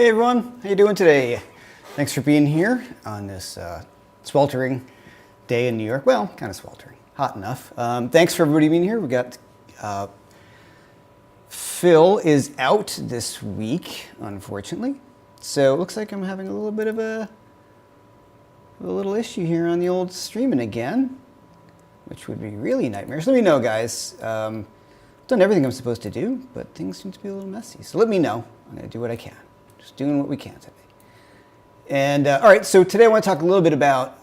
Hey everyone, how you doing today? Thanks for being here on this sweltering day in New York. Well, kind of sweltering, hot enough. Thanks for everybody being here. We got Phil is out this week, unfortunately. So it looks like I'm having a little bit of a little issue here on the old streaming again, which would be really nightmarish. Let me know, guys. I've done everything I'm supposed to do, but things seem to be a little messy. So let me know. I'm going to do what I can. Just doing what we can today. And all right, so today I want to talk a little bit about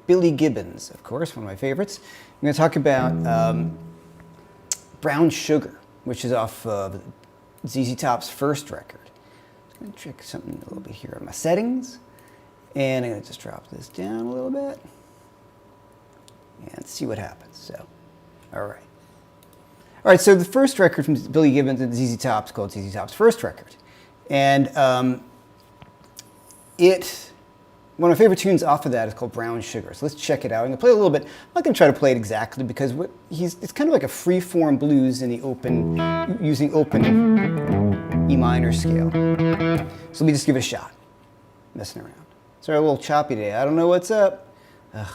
Billy Gibbons, of course, one of my favorites. I'm going to talk about Brown Sugar, which is off ZZ Top's first record. I'm going to check something a little bit here on my settings. And I'm going to just drop this down a little bit and see what happens. So, all right. All right, so the first record from Billy Gibbons and ZZ Top is called ZZ Top's first record. And one of my favorite tunes off of that is called Brown Sugar. So let's check it out. I'm going to play a little bit. I'm not going to try to play it exactly because it's kind of like a free-form blues in the open, using open E minor scale. So let me just give it a shot. Messing around. Sorry, a little choppy today. I don't know what's up. Ugh.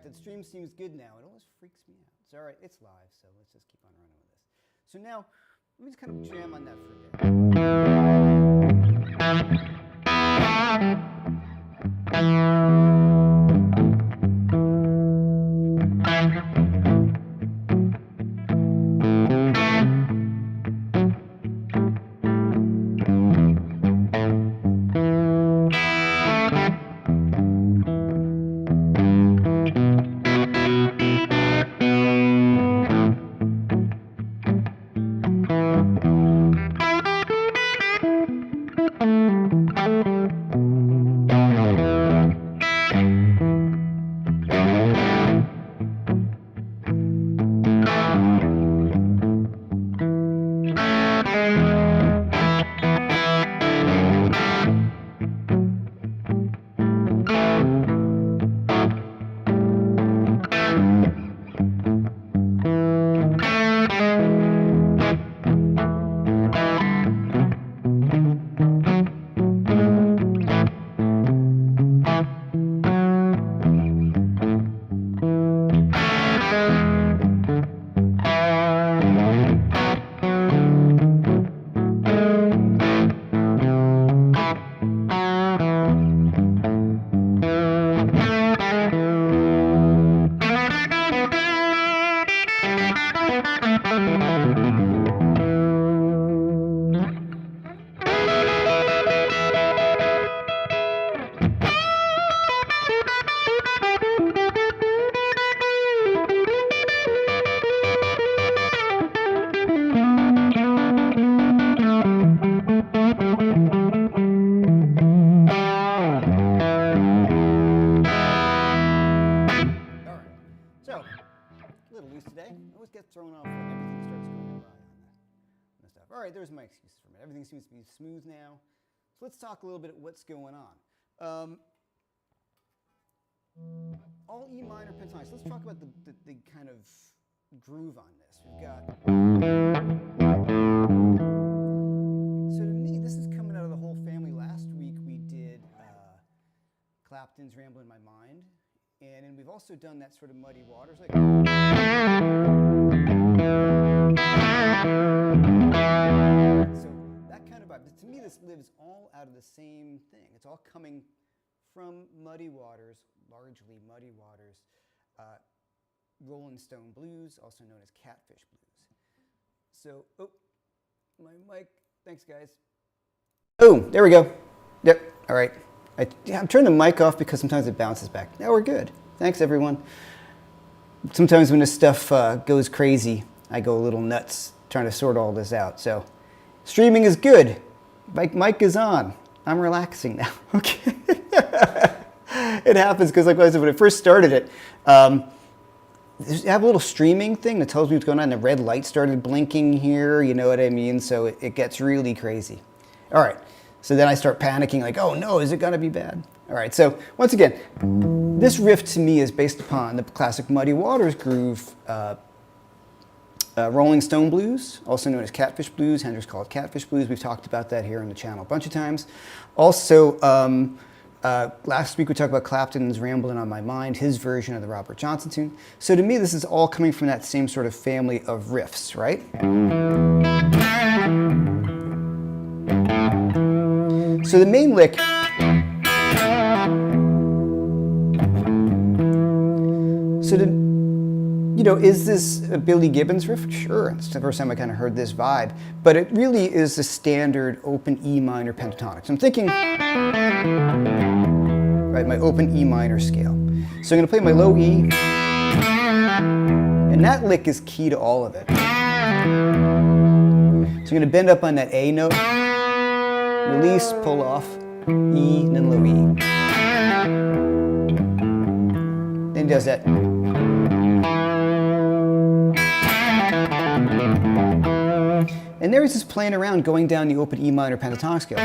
The stream seems good now. It always freaks me out. It's all right. It's live, so let's just keep on running with this. So now, let me just kind of jam on that for always get thrown off when everything starts going awry on the stuff. All right, there's my excuses for a minute. Everything seems to be smooth now. So let's talk a little bit about what's going on. All E minor pentatonics. Let's talk about the kind of groove on this. We've got. So to me, this is coming out of the whole family. Last week we did Clapton's Ramble in My Mind, and then we've also done that sort of Muddy Waters. Like, so that kind of vibe. To me, this lives all out of the same thing. It's all coming from Muddy Waters, largely Muddy Waters, Rolling Stone blues, also known as Catfish blues. So, oh, my mic. Thanks, guys. Boom, there we go. Yep, all right. I'm turning the mic off because sometimes it bounces back. Now we're good. Thanks, everyone. Sometimes when this stuff goes crazy, I go a little nuts trying to sort all this out. So, streaming is good. Mic is on. I'm relaxing now. Okay. It happens because, like I said, when I first started it, I have a little streaming thing that tells me what's going on. The red light started blinking here, you know what I mean? So it gets really crazy. All right, so then I start panicking, like, oh no, is it gonna be bad? All right, so once again, this riff to me is based upon the classic Muddy Waters groove, Rolling Stone blues, also known as Catfish blues. Hendrix called it Catfish blues. We've talked about that here on the channel a bunch of times. Also, last week we talked about Clapton's Rambling on My Mind, his version of the Robert Johnson tune. So to me, this is all coming from that same sort of family of riffs, right? So the main lick, is this a Billy Gibbons riff? Sure, it's the first time I kind of heard this vibe, but it really is the standard open E minor pentatonic. So I'm thinking, right, my open E minor scale. So I'm going to play my low E, and that lick is key to all of it. So I'm going to bend up on that A note, release, pull off, E, and then low E. Then he does that. And there he's just playing around, going down the open E minor pentatonic scale.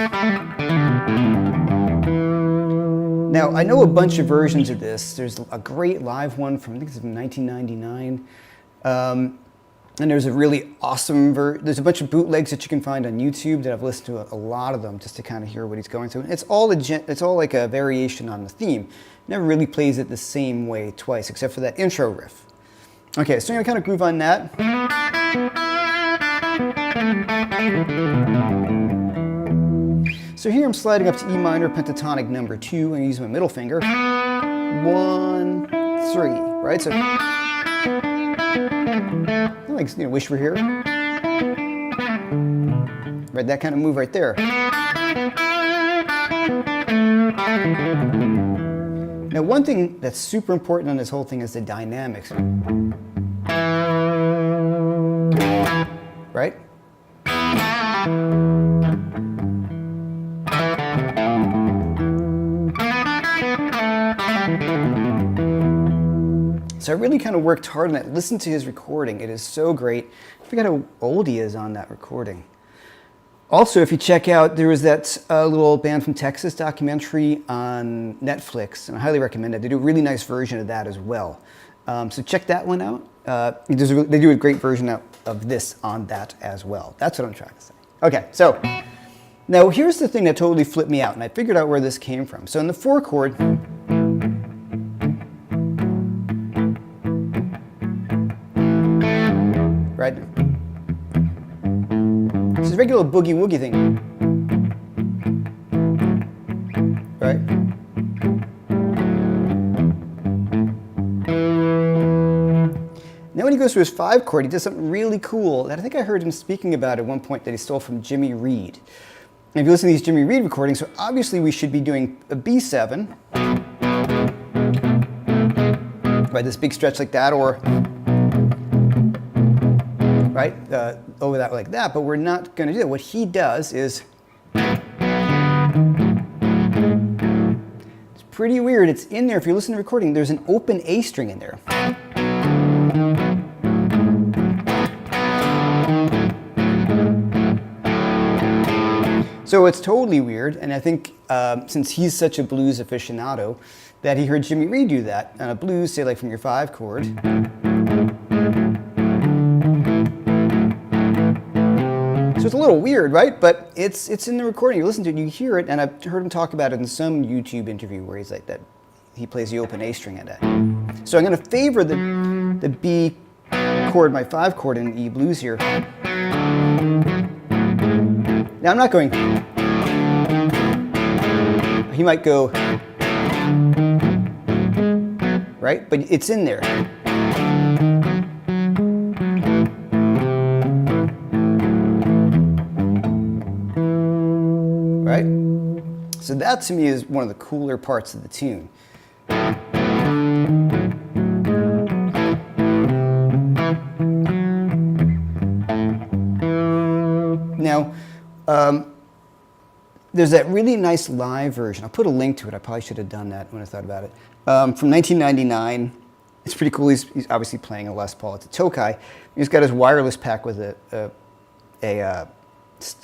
Now, I know a bunch of versions of this. There's a great live one from, I think it's from 1999. And there's a really awesome there's a bunch of bootlegs that you can find on YouTube that I've listened to a lot of them just to kind of hear what he's going through. It's all like a variation on the theme. Never really plays it the same way twice, except for that intro riff. Okay, so I'm gonna kind of groove on that. So here I'm sliding up to E minor pentatonic number 2 and use my middle finger. 1, 3, right? So, like, wish we're here. Right, that kind of move right there. Now, one thing that's super important on this whole thing is the dynamics. Right? So I really kind of worked hard on that. Listen to his recording. It is so great. I forgot how old he is on that recording. Also, if you check out, there was that little band from Texas documentary on Netflix, and I highly recommend it. They do a really nice version of that as well. So check that one out. They do a great version of this on that as well. That's what I'm trying to say. Okay, so now here's the thing that totally flipped me out, and I figured out where this came from. So in the 4 chord, right? It's a regular boogie woogie thing, right? Now when he goes to his 5 chord, he does something really cool that I think I heard him speaking about at one point that he stole from Jimmy Reed. And if you listen to these Jimmy Reed recordings, so obviously we should be doing a B7, right, this big stretch like that, or right, over that like that, but we're not going to do that. What he does is, it's pretty weird, it's in there, if you listen to the recording, there's an open A string in there. So it's totally weird, and I think since he's such a blues aficionado, that he heard Jimmy Reed do that on a blues, say like from your 5 chord. So it's a little weird, right? But it's in the recording. You listen to it, you hear it, and I've heard him talk about it in some YouTube interview where he's like that. He plays the open A string at that. So I'm going to favor the B chord, my 5 chord in E blues here. Now I'm not going. He might go, right? But it's in there. Right? So that to me is one of the cooler parts of the tune. Now, there's that really nice live version. I'll put a link to it. I probably should have done that when I thought about it. From 1999. It's pretty cool. He's obviously playing a Les Paul. It's a Tokai. He's got his wireless pack with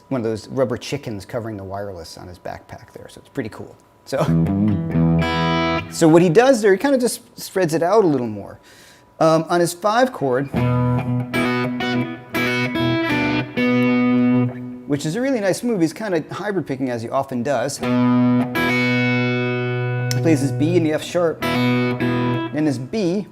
one of those rubber chickens covering the wireless on his backpack there. So it's pretty cool. So what he does there, he kind of just spreads it out a little more. On his 5 chord, which is a really nice move. He's kind of hybrid picking, as he often does. He plays his B and the F sharp, then his D.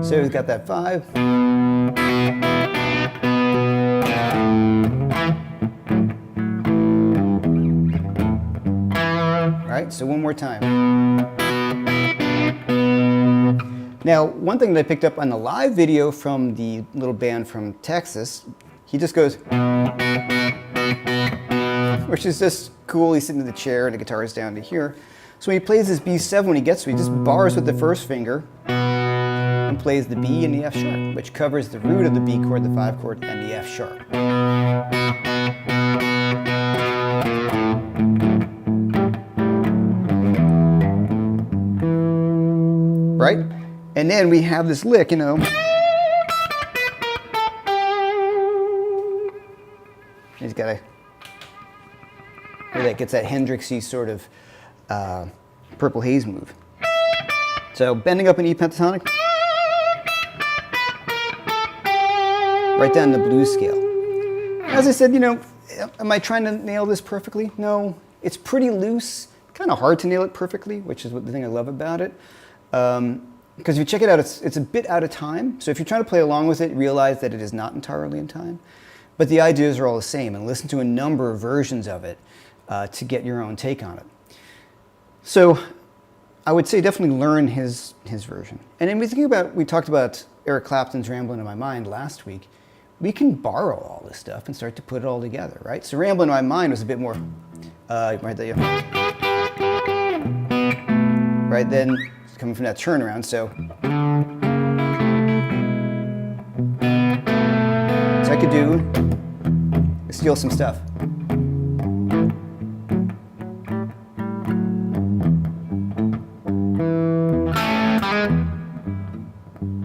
So he's got that 5. Right, so one more time. Now, one thing that I picked up on the live video from the little band from Texas, he just goes, which is just cool. He's sitting in the chair and the guitar is down to here. So when he plays his B7, when he gets to it, he just bars with the first finger and plays the B and the F sharp, which covers the root of the B chord, the 5 chord, and the F sharp. Right? And then we have this lick, you know. He's got that gets that Hendrixy sort of Purple Haze move. So bending up an E pentatonic, right down the blues scale. As I said, you know, am I trying to nail this perfectly? No, it's pretty loose. Kind of hard to nail it perfectly, which is the thing I love about it. Because if you check it out, it's a bit out of time. So if you're trying to play along with it, realize that it is not entirely in time. But the ideas are all the same, and listen to a number of versions of it to get your own take on it. So I would say definitely learn his version. And then we talked about Eric Clapton's Ramblin' in My Mind last week. We can borrow all this stuff and start to put it all together, right? So Ramblin' in My Mind was a bit more, right there. Right then, it's coming from that turnaround, so I could steal some stuff.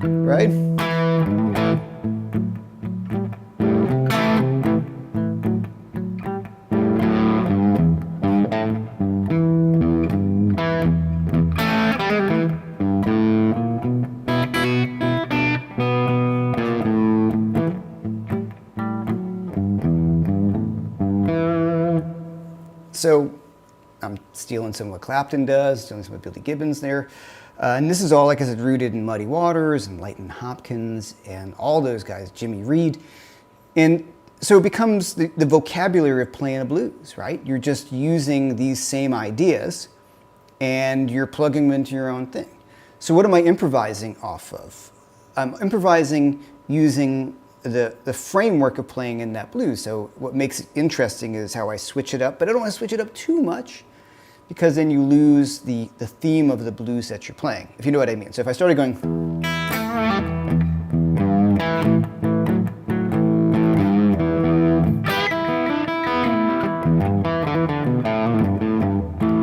Right? So I'm stealing some of what Clapton does, stealing some of Billy Gibbons there. And this is all, like I said, rooted in Muddy Waters and Leighton Hopkins and all those guys, Jimmy Reed. And so it becomes the vocabulary of playing a blues, right? You're just using these same ideas and you're plugging them into your own thing. So what am I improvising off of? I'm improvising using the framework of playing in that blues. So what makes it interesting is how I switch it up, but I don't want to switch it up too much because then you lose the theme of the blues that you're playing, if you know what I mean. So if I started going,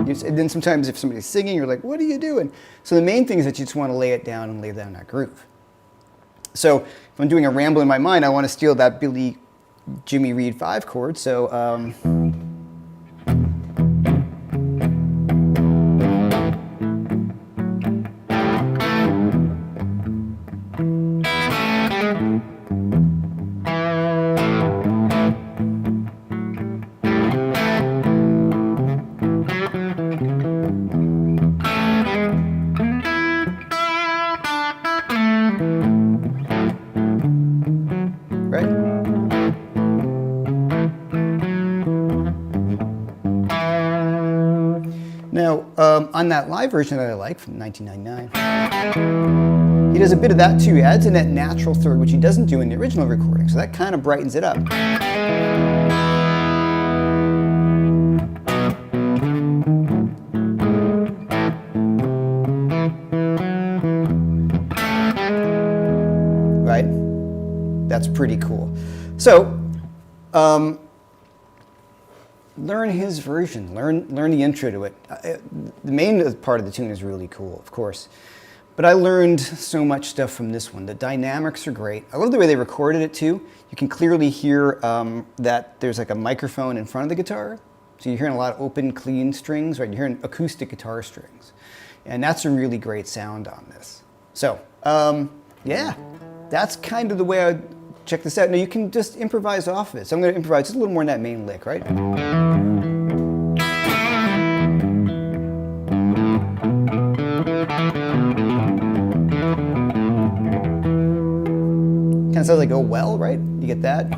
you And then sometimes if somebody's singing, you're like, what are you doing? So the main thing is that you just want to lay it down and lay down that groove. So if I'm doing a ramble in my mind, I want to steal that Billy Jimmy Reed 5 chord. So Now, on that live version that I like from 1999, he does a bit of that too. He adds in that natural third, which he doesn't do in the original recording, so that kind of brightens it up. Right? That's pretty cool. So, learn his version, learn the intro to it. The main part of the tune is really cool, of course. But I learned so much stuff from this one. The dynamics are great. I love the way they recorded it too. You can clearly hear that there's like a microphone in front of the guitar. So you're hearing a lot of open, clean strings, right? You're hearing acoustic guitar strings. And that's a really great sound on this. So, yeah, that's kind of the way I check this out. Now you can just improvise off of it. So I'm going to improvise just a little more in that main lick, right? Kind of sounds like, oh well, right? You get that?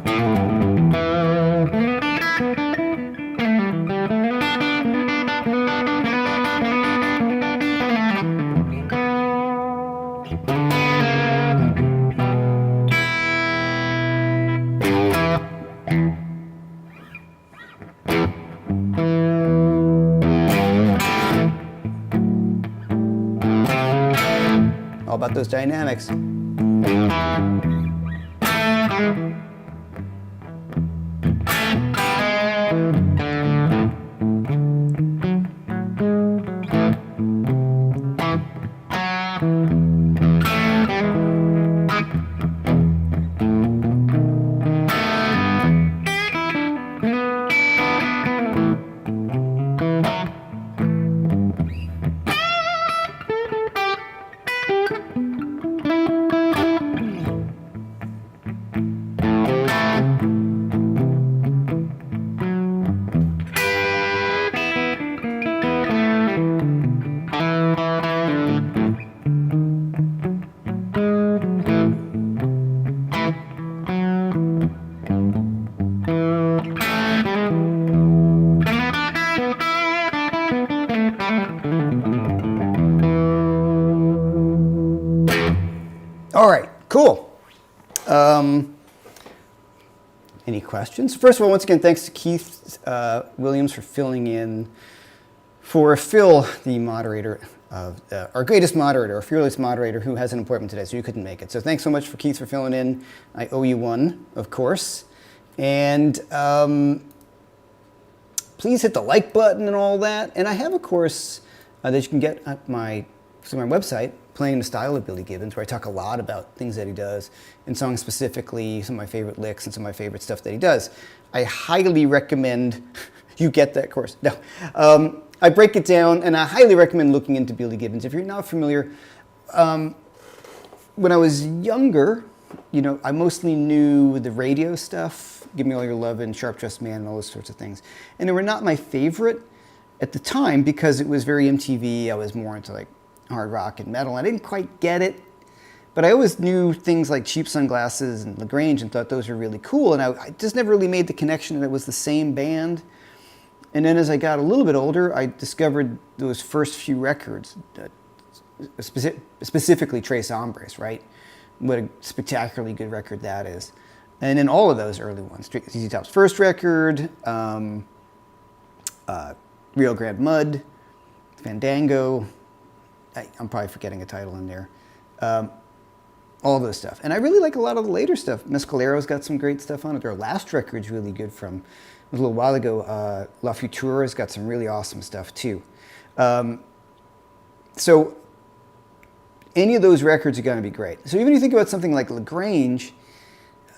All about those dynamics. All right, cool. Any questions? First of all, once again, thanks to Keith Williams for filling in for Phil, the moderator of our greatest moderator, our fearless moderator, who has an appointment today, so you couldn't make it. So thanks so much for Keith for filling in. I owe you one, of course. And please hit the like button and all that. And I have a course that you can get at my website, Playing the Style of Billy Gibbons, where I talk a lot about things that he does, and songs specifically, some of my favorite licks and some of my favorite stuff that he does. I highly recommend you get that course. No, I break it down, and I highly recommend looking into Billy Gibbons. If you're not familiar, when I was younger, you know, I mostly knew the radio stuff, Give Me All Your Love and Sharp Dressed Man and all those sorts of things. And they were not my favorite at the time because it was very MTV. I was more into like hard rock and metal. I didn't quite get it, but I always knew things like Cheap Sunglasses and LaGrange and thought those were really cool. And I just never really made the connection that it was the same band. And then as I got a little bit older, I discovered those first few records, specifically Tres Hombres, right? What a spectacularly good record that is. And then all of those early ones, ZZ Top's first record, Rio Grande Mud, Fandango, I'm probably forgetting a title in there. All those stuff. And I really like a lot of the later stuff. Mescalero's got some great stuff on it. Their last record's really good from was a little while ago. La Futura has got some really awesome stuff too. So any of those records are going to be great. So even if you think about something like LaGrange,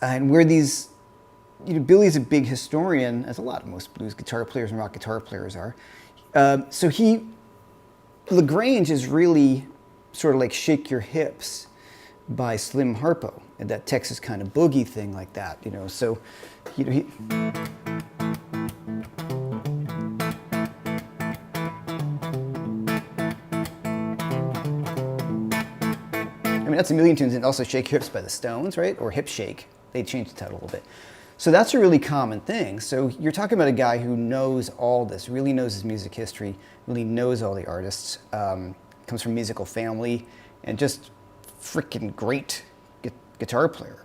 and where these, Billy's a big historian, as most blues guitar players and rock guitar players are. So LaGrange is really sort of like Shake Your Hips by Slim Harpo, and that Texas kind of boogie thing like that, So, he that's a million tunes, and also Shake Your Hips by the Stones, right? Or Hip Shake. They changed the title a little bit. So that's a really common thing. So you're talking about a guy who knows all this, really knows his music history, really knows all the artists, comes from a musical family, and just freaking great guitar player.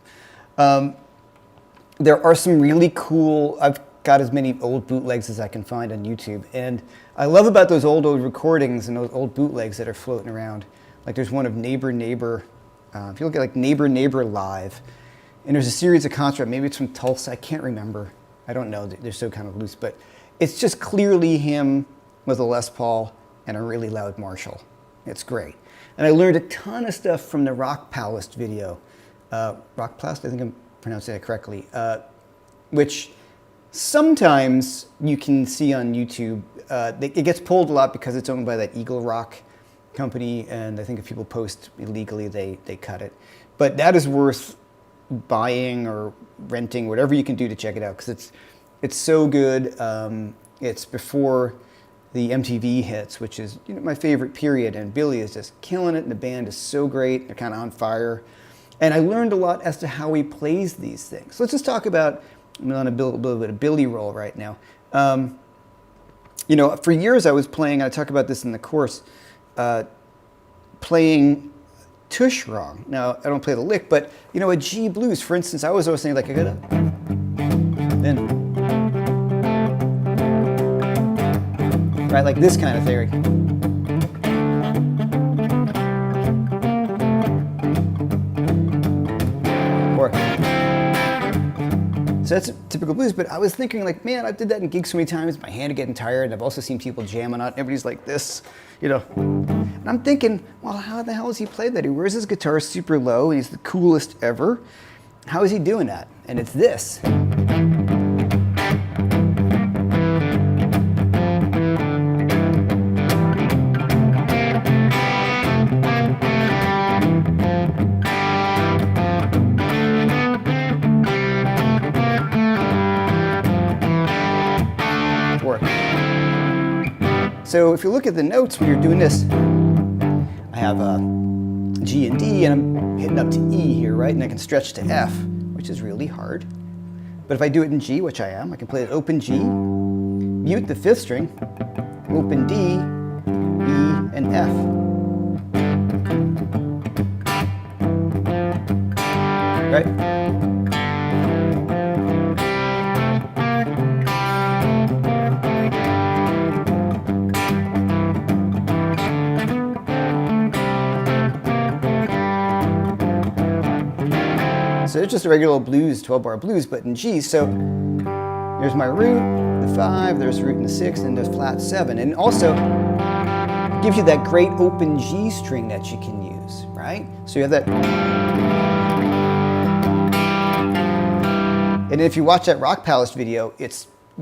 There are some really cool, I've got as many old bootlegs as I can find on YouTube, and I love about those old recordings and those old bootlegs that are floating around. Like there's one of Neighbor Neighbor, if you look at like Neighbor Neighbor Live, and there's a series of concerts, maybe it's from Tulsa, I can't remember. I don't know, they're so kind of loose, but it's just clearly him with a Les Paul and a really loud Marshall. It's great. And I learned a ton of stuff from the Rock Palace video. Rock Palace, I think I'm pronouncing that correctly, which sometimes you can see on YouTube. It gets pulled a lot because it's owned by that Eagle Rock company, and I think if people post illegally, they cut it. But that is worth buying or renting, whatever you can do to check it out, because it's so good. It's before the MTV hits, which is my favorite period, and Billy is just killing it, and the band is so great. They're kind of on fire, and I learned a lot as to how he plays these things. So let's just talk about. I'm on a little bit of Billy roll right now. For years I was playing. I talk about this in the course. Playing tush wrong. Now, I don't play the lick, but, a G blues, for instance, I was always saying, like, I gotta, then, right, like this kind of theory. Or, so that's typical blues, but I was thinking, like, man, I did that in gigs so many times, my hand getting tired, and I've also seen people jamming on it, everybody's like this, And I'm thinking, well, how the hell has he played that? He wears his guitar super low, and he's the coolest ever. How is he doing that? And it's this. So if you look at the notes when you're doing this, I have G and D, and I'm hitting up to E here, right? And I can stretch to F, which is really hard. But if I do it in G, which I am, I can play it open G, mute the fifth string, open D, E, and F. Right? So it's just a regular blues, 12-bar blues, but in G. So there's my root, the 5, there's root in the 6, and there's flat 7. And also gives you that great open G string that you can use, right? So you have that. And if you watch that Rock Palace video, you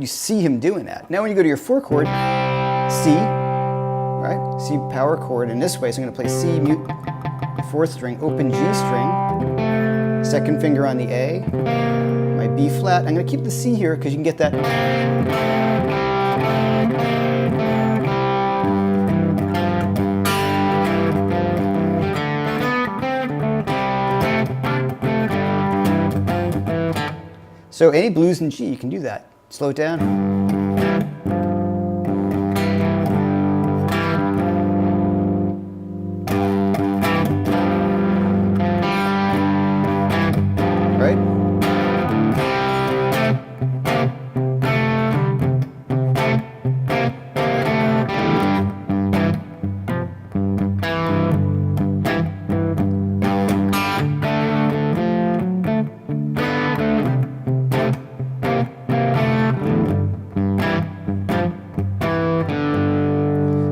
see him doing that. Now when you go to your 4 chord, C, right? C power chord in this way. So I'm going to play C, mute, 4th string, open G string. Second finger on the A, my B flat. I'm going to keep the C here because you can get that. So any blues in G, you can do that. Slow it down.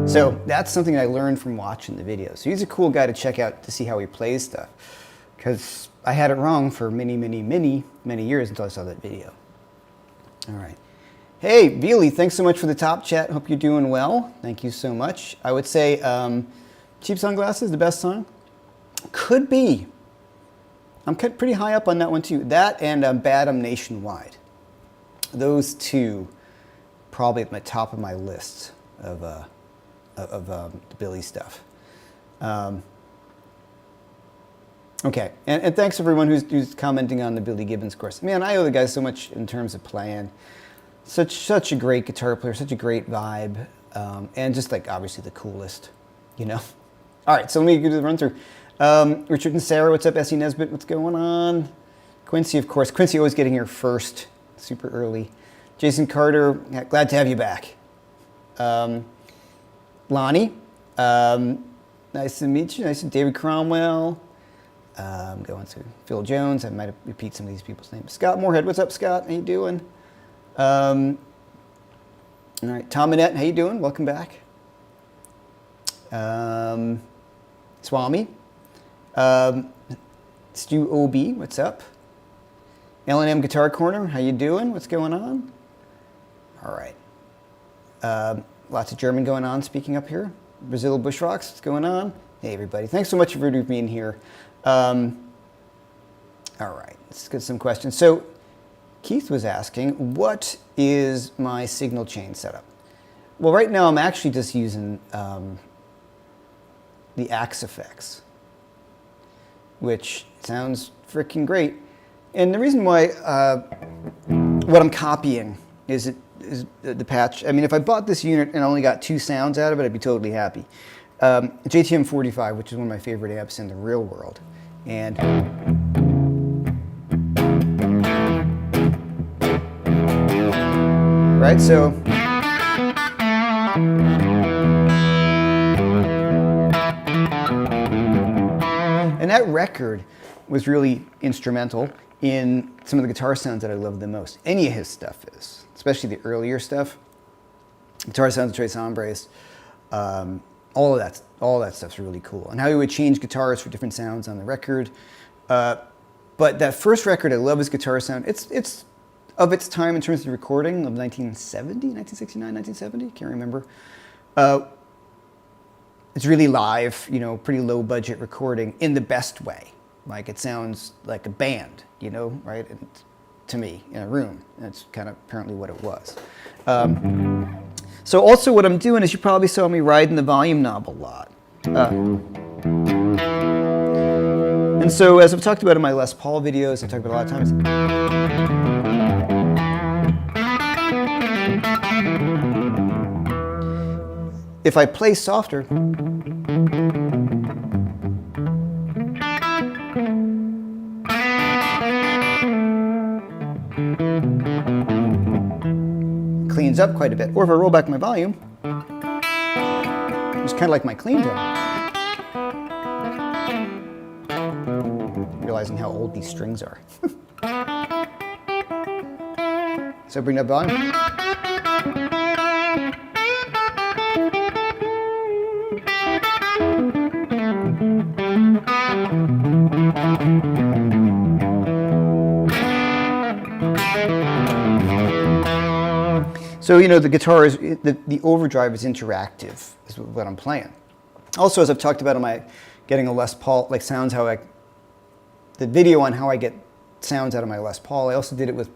So that's something I learned from watching the video. So he's a cool guy to check out to see how he plays stuff. Because I had it wrong for many years until I saw that video. All right. Hey, Veely, thanks so much for the top chat. Hope you're doing well. Thank you so much. I would say Cheap Sunglasses, the best song? Could be. I'm pretty high up on that one too. That and Bad Nationwide. Those two probably at the top of my list of the Billy stuff. Okay, and thanks everyone who's commenting on the Billy Gibbons course. Man, I owe the guy so much in terms of playing. Such a great guitar player, such a great vibe, and just like obviously the coolest, you know. All right, so let me do the run through. Richard and Sarah, what's up? Essie Nesbitt, what's going on? Quincy, of course. Quincy always getting here first, super early. Jason Carter, glad to have you back. Lonnie, nice to meet you. Nice to David Cromwell. I'm going to Phil Jones. I might repeat some of these people's names. Scott Moorhead, what's up, Scott? How you doing? All right, Tom Annette, how you doing? Welcome back. Swami. Stu OB, what's up? L&M Guitar Corner, how you doing? What's going on? All right. Lots of German going on, speaking up here. Brazil Bushrocks, what's going on? Hey, everybody. Thanks so much for being here. All right, let's get some questions. So Keith was asking, what is my signal chain setup? Well, right now I'm actually just using the Axe effects, which sounds freaking great. And the reason why, what I'm copying is the patch. I mean, if I bought this unit and only got 2 sounds out of it, I'd be totally happy. JTM 45, which is one of my favorite amps in the real world. And right, so and that record was really instrumental in some of the guitar sounds that I love the most. Any of his stuff is, especially the earlier stuff. Guitar sounds of Tres Hombres, all of that stuff's really cool. And how he would change guitars for different sounds on the record. But that first record, I love his guitar sound. It's of its time in terms of recording of 1970, 1969, 1970, can't remember. It's really live, you know, pretty low budget recording in the best way. Like it sounds like a band, you know, right? And to me, in a room. That's kind of apparently what it was. So also what I'm doing is you probably saw me riding the volume knob a lot. And so as I've talked about in my Les Paul videos, I've talked about a lot of times. If I play softer, cleans up quite a bit. Or if I roll back my volume, it's kind of like my clean tone. Realizing how old these strings are. So bring that volume. So, you know, the guitar is, the overdrive is interactive, is what I'm playing. Also, as I've talked about in my getting a Les Paul, like sounds, the video on how I get sounds out of my Les Paul, I also did it with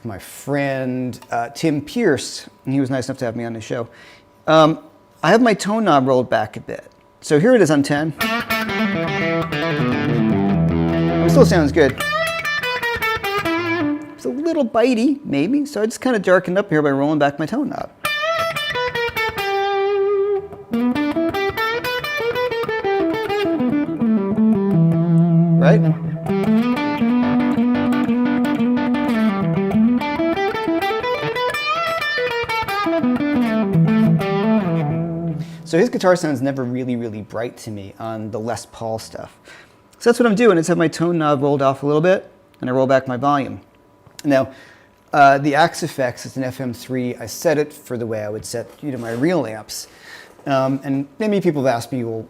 my friend Tim Pierce, and he was nice enough to have me on the show. I have my tone knob rolled back a bit. So here it is on 10. It still sounds good. It's a little bitey, maybe, so I just kind of darkened up here by rolling back my tone knob. Right? So his guitar sounds never really bright to me on the Les Paul stuff. So that's what I'm doing, is have my tone knob rolled off a little bit, and I roll back my volume. Now, the Axe Effects is an FM3. I set it for the way I would set my real amps. And many people have asked me, well,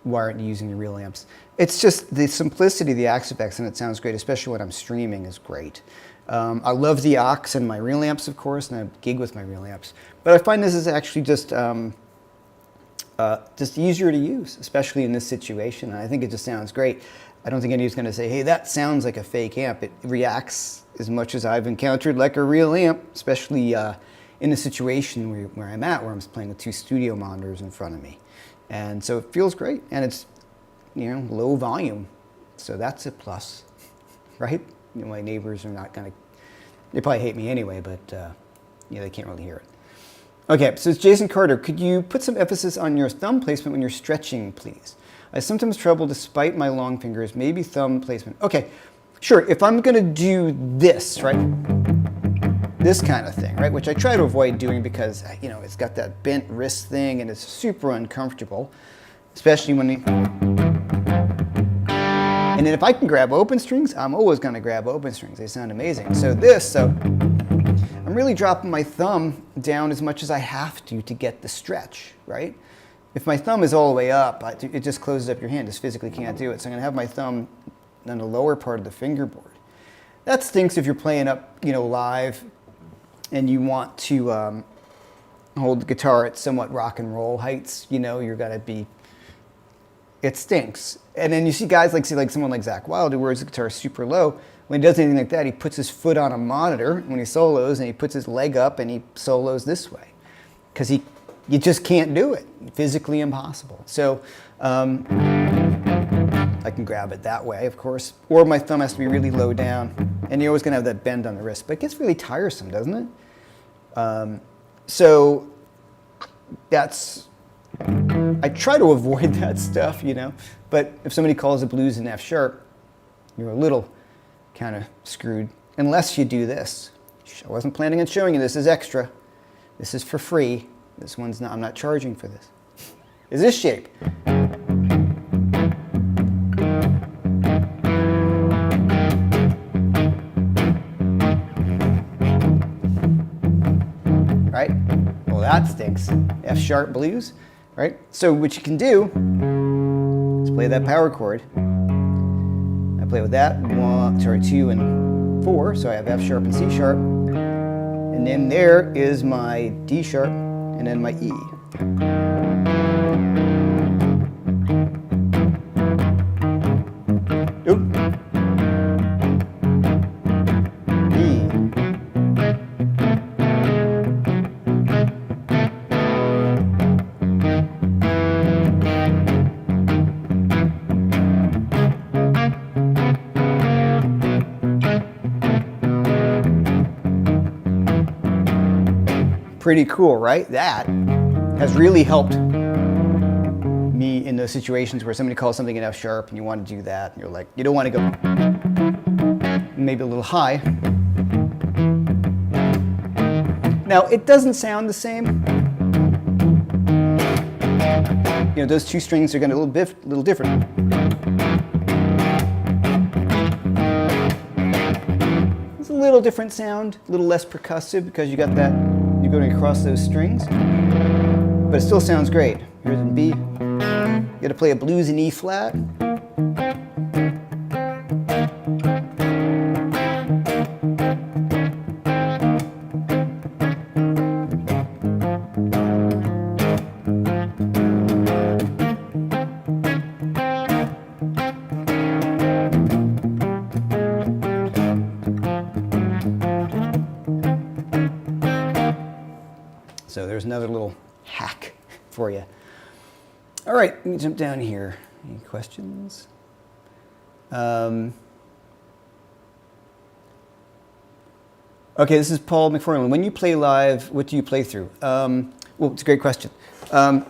why aren't you using your real amps? It's just the simplicity of the Axe Effects, and it sounds great, especially when I'm streaming, is great. I love the aux and my real amps, of course, and I gig with my real amps. But I find this is actually just easier to use, especially in this situation. And I think it just sounds great. I don't think anyone's going to say, hey, that sounds like a fake amp. It reacts as much as I've encountered like a real amp, especially in a situation where I'm at, where I'm playing with 2 studio monitors in front of me. And so it feels great, and it's low volume. So that's a plus, right? My neighbors are not going to, they probably hate me anyway, but they can't really hear it. Okay, so it's Jason Carter. Could you put some emphasis on your thumb placement when you're stretching, please? I sometimes trouble despite my long fingers, maybe thumb placement. Okay, sure, if I'm going to do this, right? This kind of thing, right? Which I try to avoid doing because, it's got that bent wrist thing and it's super uncomfortable, especially when and then if I can grab open strings, I'm always going to grab open strings. They sound amazing. So I'm really dropping my thumb down as much as I have to get the stretch, right? If my thumb is all the way up, it just closes up your hand. Just physically can't do it. So I'm going to have my thumb on the lower part of the fingerboard. That stinks if you're playing up, live and you want to hold the guitar at somewhat rock and roll heights. You're going to be, it stinks. And then you see guys like someone like Zach Wilde, who wears the guitar super low. When he does anything like that, he puts his foot on a monitor when he solos, and he puts his leg up and he solos this way. Because you just can't do it. Physically impossible. So I can grab it that way, of course. Or my thumb has to be really low down. And you're always going to have that bend on the wrist. But it gets really tiresome, doesn't it? So that's... I try to avoid that stuff, But if somebody calls a blues an F sharp, you're a little kind of screwed. Unless you do this. I wasn't planning on showing you this as extra. This is for free. This one's not, I'm not charging for this. Is this shape. Right? Well, that stinks. F sharp blues, right? So what you can do is play that power chord. I play with that, 2 and 4, so I have F sharp and C sharp. And then there is my D sharp, and then my E. Oop. E. Pretty cool, right? That has really helped me in those situations where somebody calls something an F sharp and you want to do that, and you're like, you don't want to go maybe a little high. Now, it doesn't sound the same. Those 2 strings are going to be a little different. It's a little different sound, a little less percussive because you got that. You're going across those strings, but it still sounds great. Here's in B. You got to play a blues in E flat. So there's another little hack for you. All right, let me jump down here. Any questions? Okay, this is Paul McFarland. When you play live, what do you play through? Well, it's a great question. In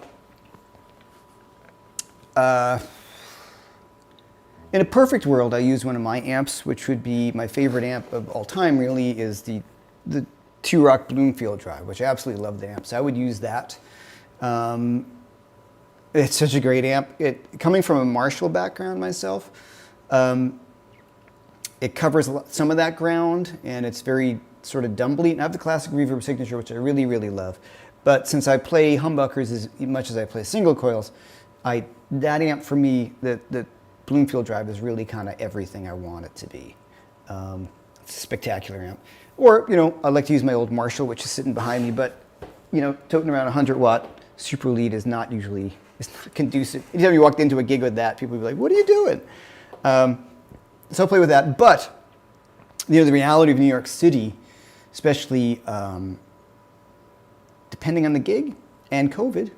a perfect world, I use one of my amps, which would be my favorite amp of all time, really, is the 2-Rock Bloomfield Drive, which I absolutely love the amp. So I would use that. It's such a great amp. Coming from a Marshall background myself, it covers some of that ground, and it's very sort of dumb bleat, and I have the classic reverb signature, which I really, really love. But since I play humbuckers as much as I play single coils, that amp for me, the Bloomfield Drive is really kind of everything I want it to be. It's a spectacular amp. Or, I like to use my old Marshall, which is sitting behind me, but, toting around a 100-watt super lead is not usually conducive. Anytime you walked into a gig with that, people would be like, what are you doing? So I'll play with that. But, the reality of New York City, especially depending on the gig and COVID.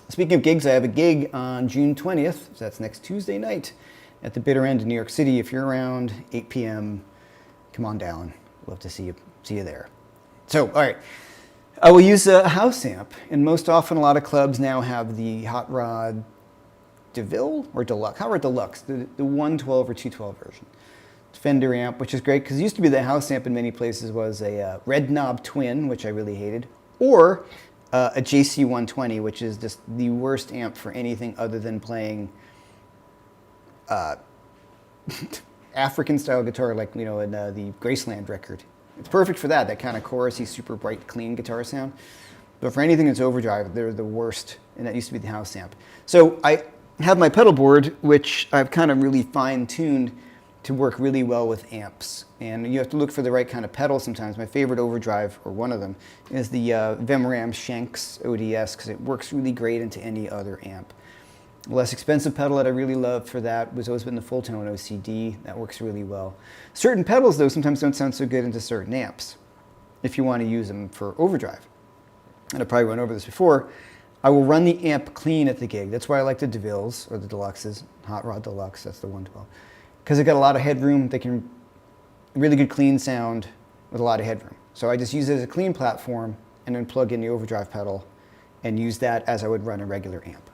Speaking of gigs, I have a gig on June 20th, so that's next Tuesday night at the bitter end in New York City. If you're around 8 p.m., come on down. Love to see you there. So, all right. I will use a house amp, and most often a lot of clubs now have the Hot Rod DeVille or Deluxe. Hot Rod Deluxe, the 112 or 212 version. Fender amp, which is great because it used to be the house amp in many places was a red knob twin, which I really hated, or a JC120, which is just the worst amp for anything other than playing African style guitar, like in the Graceland record. It's perfect for that kind of chorusy, super bright, clean guitar sound. But for anything that's overdrive, they're the worst, and that used to be the house amp. So I have my pedal board, which I've kind of really fine-tuned to work really well with amps. And you have to look for the right kind of pedal sometimes. My favorite overdrive, or one of them, is the Vemram Shanks ODS, because it works really great into any other amp. The less expensive pedal that I really love for that was always been the Full Tone OCD. That works really well. Certain pedals, though, sometimes don't sound so good into certain amps, if you want to use them for overdrive. And I probably went over this before. I will run the amp clean at the gig. That's why I like the DeVilles, or the Deluxes. Hot Rod Deluxe, that's the 112. Because they've got a lot of headroom. They can really good clean sound with a lot of headroom. So I just use it as a clean platform and then plug in the overdrive pedal and use that as I would run a regular amp.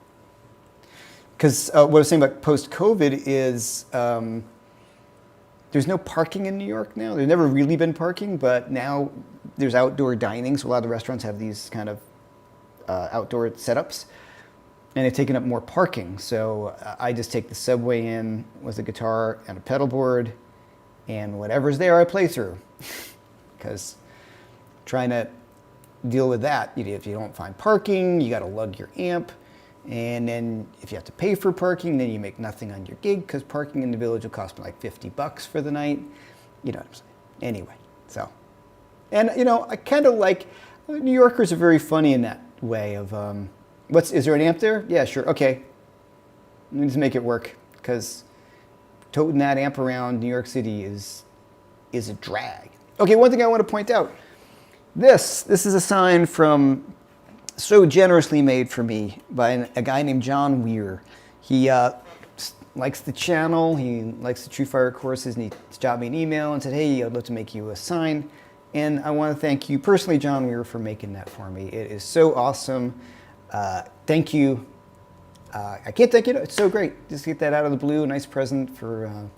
Because what I was saying about post-COVID is there's no parking in New York now. There's never really been parking, but now there's outdoor dining. So a lot of the restaurants have these kind of outdoor setups. And they've taken up more parking. So I just take the subway in with a guitar and a pedal board, and whatever's there I play through. Because trying to deal with that, if you don't find parking, you got to lug your amp. And then if you have to pay for parking, then you make nothing on your gig, because parking in the village will cost me like $50 for the night. You know what I'm saying? Anyway, so. And, I kind of like, New Yorkers are very funny in that way of, is there an amp there? Yeah, sure. Okay. Let me just make it work, because toting that amp around New York City is a drag. Okay, one thing I want to point out. This is a sign so generously made for me by a guy named John Weir. He likes the channel. He likes the Truefire courses, and he dropped me an email and said, hey, I'd love to make you a sign. And I want to thank you personally, John Weir, for making that for me. It is so awesome. Thank you. I can't thank you. It's so great. Just get that out of the blue. A nice present for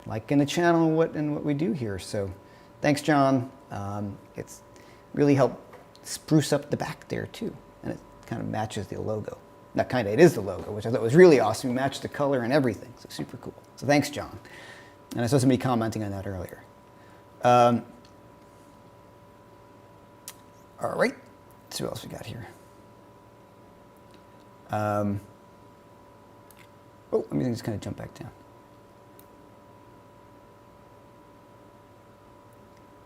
liking the channel and what we do here. So thanks, John. It's really helped spruce up the back there too. And it kind of matches the logo. Not kind of, it is the logo, which I thought was really awesome. We matched the color and everything. So super cool. So thanks, John. And I saw somebody commenting on that earlier. All right. Let's see what else we got here. Let me just kind of jump back down.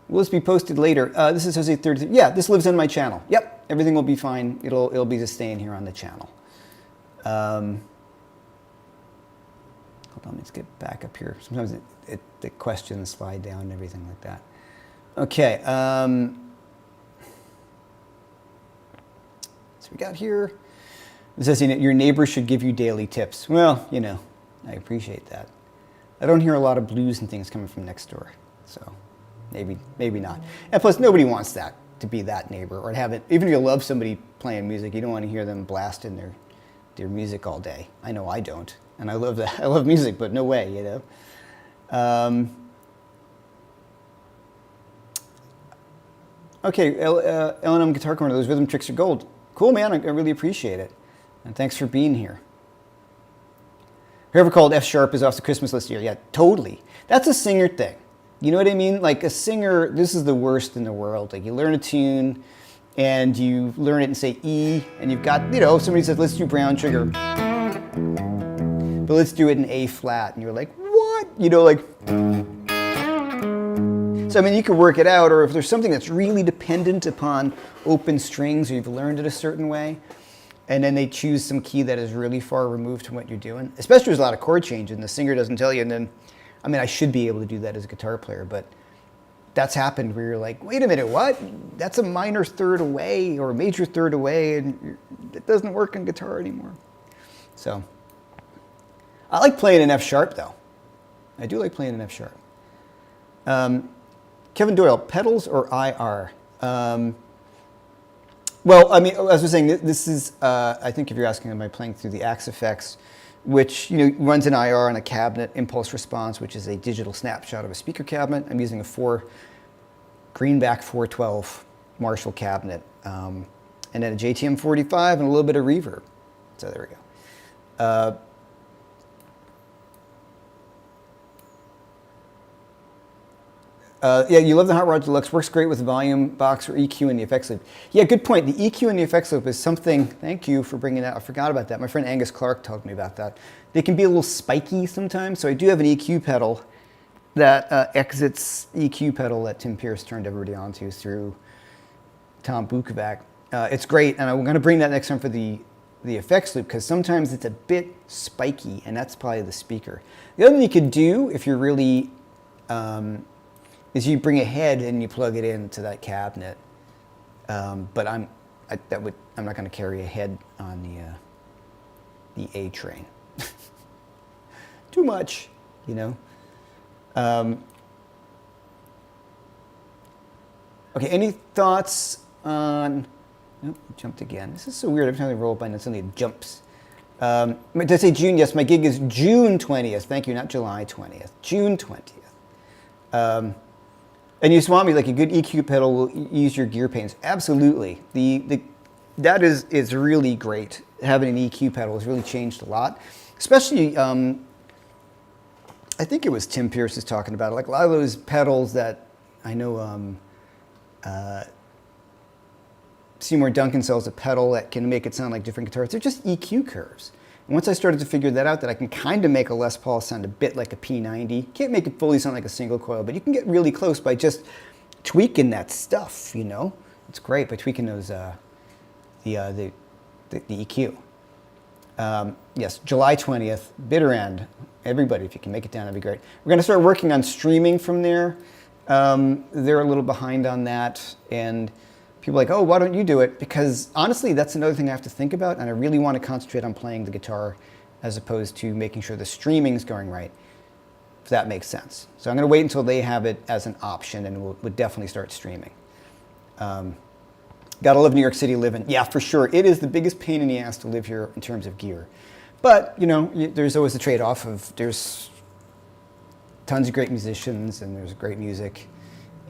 Will this be posted later? This is Jose 33. Yeah, this lives on my channel. Yep, everything will be fine. It'll be just staying here on the channel. Hold on, let's get back up here. Sometimes the questions slide down and everything like that. Okay. So we got here. It says your neighbors should give you daily tips. Well, I appreciate that. I don't hear a lot of blues and things coming from next door, so maybe not. And plus, nobody wants that to be that neighbor or to have it. Even if you love somebody playing music, you don't want to hear them blasting their music all day. I know I don't, and I love that. I love music, but no way, Okay, L&M Guitar Corner. Those rhythm tricks are gold. Cool, man. I really appreciate it. And thanks for being here. Whoever called F sharp is off the Christmas list here. Yeah, totally. That's a singer thing. You know what I mean? Like a singer, this is the worst in the world. Like you learn a tune and you learn it in say E, and you've got, you know, somebody says, let's do brown sugar, but let's do it in A flat. And you're like, what? You know, like, so I mean, you can work it out, or if there's something that's really dependent upon open strings, or you've learned it a certain way, and then they choose some key that is really far removed from what you're doing, especially if there's a lot of chord change and the singer doesn't tell you, and then, I mean, I should be able to do that as a guitar player, but that's happened where you're like, wait a minute, what? That's a minor third away or a major third away, and it doesn't work on guitar anymore. So, I like playing an F sharp though. I do like playing an F sharp. Kevin Doyle, pedals or IR? Well, I mean, as I was saying, this is, I think if you're asking, am I playing through the Axe Effects, which, you know, runs an IR on a cabinet, impulse response, which is a digital snapshot of a speaker cabinet. I'm using a Greenback 412 Marshall cabinet, and then a JTM 45 and a little bit of reverb. So there we go. Yeah, you love the Hot Rod Deluxe. Works great with the volume box or EQ and the effects loop. Yeah, good point. The EQ and the effects loop is something, thank you for bringing that. I forgot about that. My friend Angus Clark told me about that. They can be a little spiky sometimes. So I do have an EQ pedal that exits EQ pedal that Tim Pierce turned everybody onto through Tom Bukovac. It's great, and I'm going to bring that next time for the effects loop, because sometimes it's a bit spiky, and that's probably the speaker. The other thing you could do if you're really is you bring a head and you plug it into that cabinet. But I'm not going to carry a head on the A train. Too much, you know. Okay, any thoughts on? Nope, jumped again. This is so weird. Every time I roll by, and suddenly it jumps. Did I say June? Yes, my gig is June 20th. Thank you, not July 20th. June 20th. And you swap me like a good EQ pedal will ease your gear pains. Absolutely. That is really great. Having an EQ pedal has really changed a lot. Especially, I think it was Tim Pierce is talking about it. Like a lot of those pedals that I know Seymour Duncan sells a pedal that can make it sound like different guitars. They're just EQ curves. And once I started to figure that out, that I can kind of make a Les Paul sound a bit like a P90. Can't make it fully sound like a single coil, but you can get really close by just tweaking that stuff, you know? It's great by tweaking those, the EQ. Yes, July 20th, bitter end. Everybody, if you can make it down, that'd be great. We're going to start working on streaming from there. They're a little behind on that, and people are like, oh, why don't you do it? Because honestly, that's another thing I have to think about, and I really want to concentrate on playing the guitar as opposed to making sure the streaming's going right, if that makes sense. So I'm going to wait until they have it as an option, and we'll definitely start streaming. Gotta love New York City living. Yeah, for sure. It is the biggest pain in the ass to live here in terms of gear. But, you know, there's always the trade-off of there's tons of great musicians and there's great music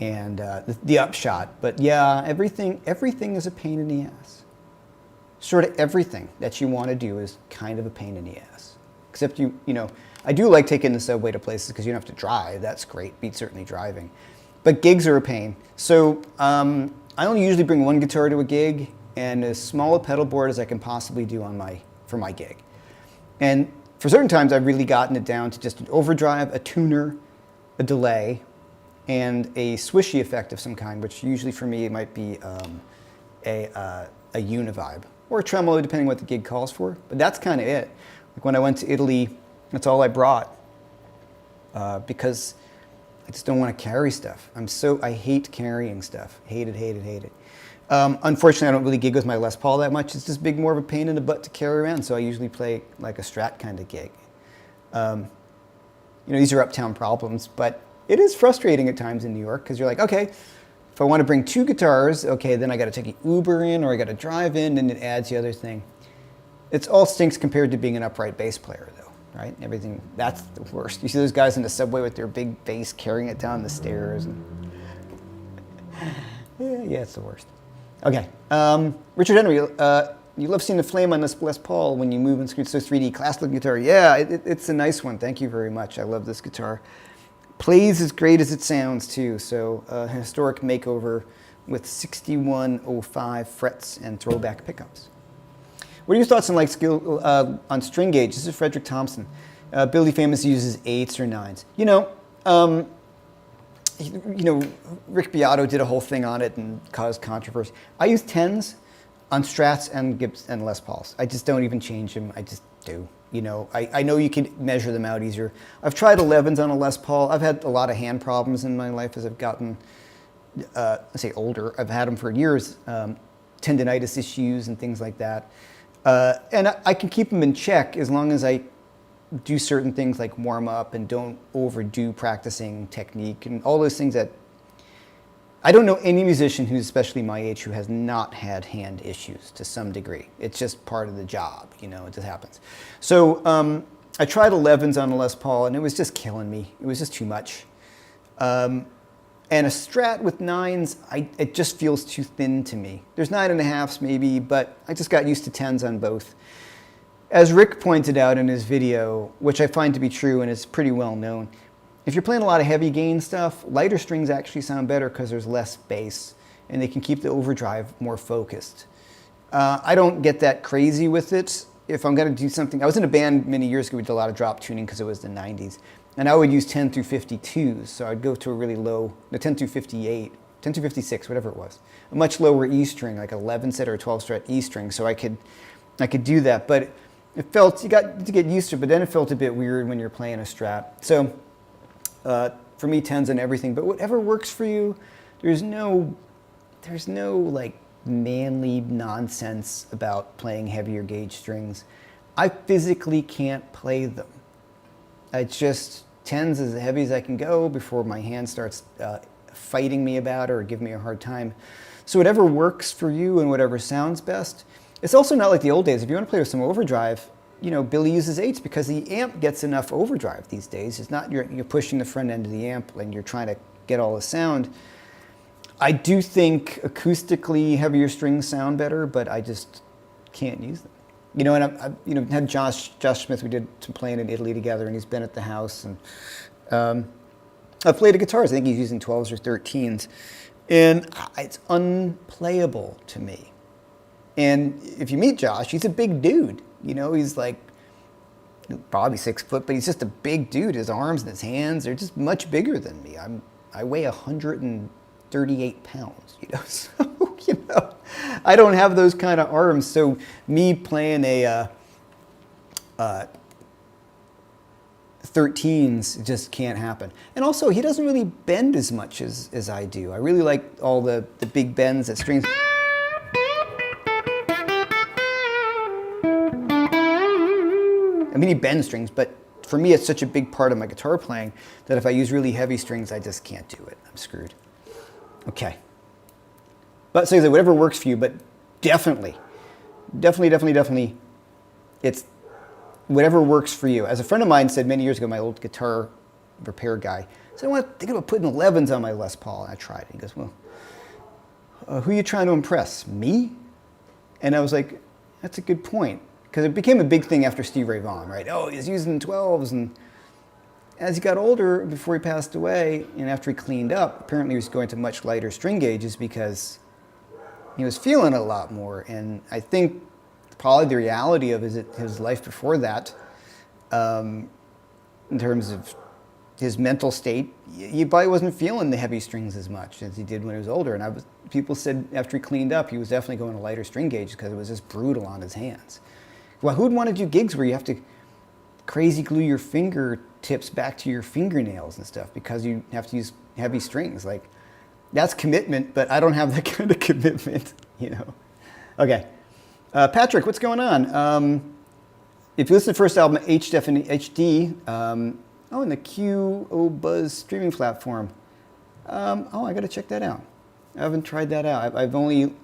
and the upshot. But yeah, everything is a pain in the ass. Sort of everything that you want to do is kind of a pain in the ass. Except you know, I do like taking the subway to places because you don't have to drive. That's great. Beats certainly driving. But gigs are a pain. So I only usually bring one guitar to a gig and as small a pedal board as I can possibly do for my gig. And for certain times, I've really gotten it down to just an overdrive, a tuner, a delay, and a swishy effect of some kind, which usually for me it might be a univibe or a tremolo, depending what the gig calls for. But that's kind of it. Like when I went to Italy, that's all I brought because I just don't want to carry stuff. I hate carrying stuff. Hate it. Unfortunately, I don't really gig with my Les Paul that much. It's just more of a pain in the butt to carry around, so I usually play like a Strat kind of gig. You know, these are uptown problems, but it is frustrating at times in New York because you're like, okay, if I want to bring two guitars, okay, then I got to take an Uber in or I got to drive in, and it adds the other thing. It's all stinks compared to being an upright bass player, though, right? Everything, that's the worst. You see those guys in the subway with their big bass carrying it down the stairs. And yeah, it's the worst. Okay, Richard Henry, you love seeing the flame on this Les Paul when you move and screw. So 3D classical guitar. Yeah, it's a nice one. Thank you very much. I love this guitar. Plays as great as it sounds too. So a historic makeover with 6105 frets and throwback pickups. What are your thoughts on on string gauge? This is Frederick Thompson. Billy famously uses 8s or 9s. Rick Beato did a whole thing on it and caused controversy. I use 10s on Strats and Gibbs and Les Pauls. I just don't even change them. I just do. I know you can measure them out easier. I've tried 11s on a Les Paul. I've had a lot of hand problems in my life as I've gotten, let's say, older. I've had them for years, tendinitis issues and things like that. And I can keep them in check as long as I do certain things like warm up and don't overdo practicing technique and all those things that I don't know any musician who's especially my age who has not had hand issues to some degree. It's just part of the job, it just happens. So I tried 11s on a Les Paul and it was just killing me. It was just too much. And a Strat with 9s, it just feels too thin to me. There's 9.5s maybe, but I just got used to 10s on both. As Rick pointed out in his video, which I find to be true and is pretty well known, if you're playing a lot of heavy gain stuff, lighter strings actually sound better because there's less bass and they can keep the overdrive more focused. I don't get that crazy with it. If I'm going to do something, I was in a band many years ago, we did a lot of drop tuning because it was the 90s. And I would use 10 through 52s, so I'd go to a really low, 10 through 58, 10 through 56, whatever it was. A much lower E string, like 11 set or a 12 string E string, so I could do that. But it felt, you got to get used to it, but then it felt a bit weird when you're playing a Strat. So for me, 10s and everything, but whatever works for you. There's no like manly nonsense about playing heavier gauge strings. I physically can't play them. It's just 10s as heavy as I can go before my hand starts fighting me about it or giving me a hard time. So whatever works for you and whatever sounds best. It's also not like the old days. If you want to play with some overdrive, Billy uses 8s because the amp gets enough overdrive these days. It's not you're pushing the front end of the amp and you're trying to get all the sound. I do think acoustically heavier strings sound better, but I just can't use them. And I had Josh Smith. We did some playing in Italy together, and he's been at the house. And I've played the guitars. I think he's using 12s or 13s, and it's unplayable to me. And if you meet Josh, he's a big dude. He's like probably 6 foot, but he's just a big dude. His arms and his hands, they're just much bigger than me. I weigh 138 pounds, So, I don't have those kind of arms. So me playing a 13s just can't happen. And also, he doesn't really bend as much as I do. I really like all the big bends that strings. I mean, he bends strings, but for me, it's such a big part of my guitar playing that if I use really heavy strings, I just can't do it. I'm screwed. Okay. But so whatever works for you, but definitely, it's whatever works for you. As a friend of mine said many years ago, my old guitar repair guy said, I want to think about putting 11s on my Les Paul. And I tried it. He goes, well, who are you trying to impress? Me? And I was like, that's a good point. Because it became a big thing after Steve Ray Vaughan, right? Oh, he's using 12s. And as he got older, before he passed away, and after he cleaned up, apparently he was going to much lighter string gauges because he was feeling it a lot more. And I think probably the reality of his life before that, in terms of his mental state, he probably wasn't feeling the heavy strings as much as he did when he was older. And people said after he cleaned up, he was definitely going to lighter string gauges because it was just brutal on his hands. Well, who'd want to do gigs where you have to crazy glue your fingertips back to your fingernails and stuff because you have to use heavy strings? Like, that's commitment, but I don't have that kind of commitment, Okay. Patrick, what's going on? If you listen to the first album, HD, in the QO Buzz streaming platform. I got to check that out. I haven't tried that out. I've only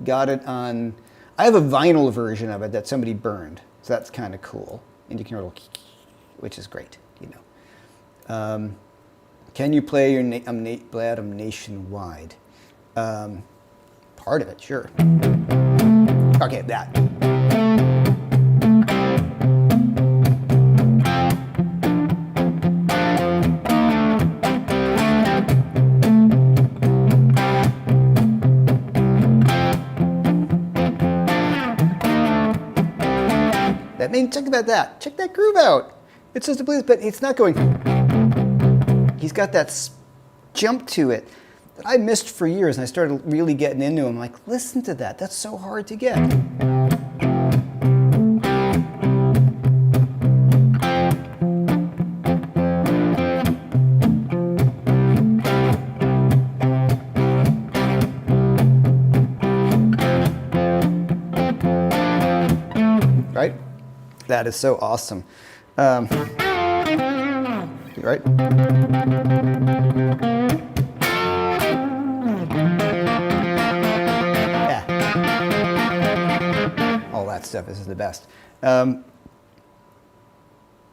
got it on. I have a vinyl version of it that somebody burned, so that's kind of cool. And you can hear a little, which is great, Can you play your I'm glad I'm nationwide? Part of it, sure. Okay, that. mean, check about that. Check that groove out. It's just a blues, but it's not going. He's got that jump to it that I missed for years, and I started really getting into him. I'm like, listen to that. That's so hard to get. Right? That is so awesome. Right? Yeah. All that stuff is the best.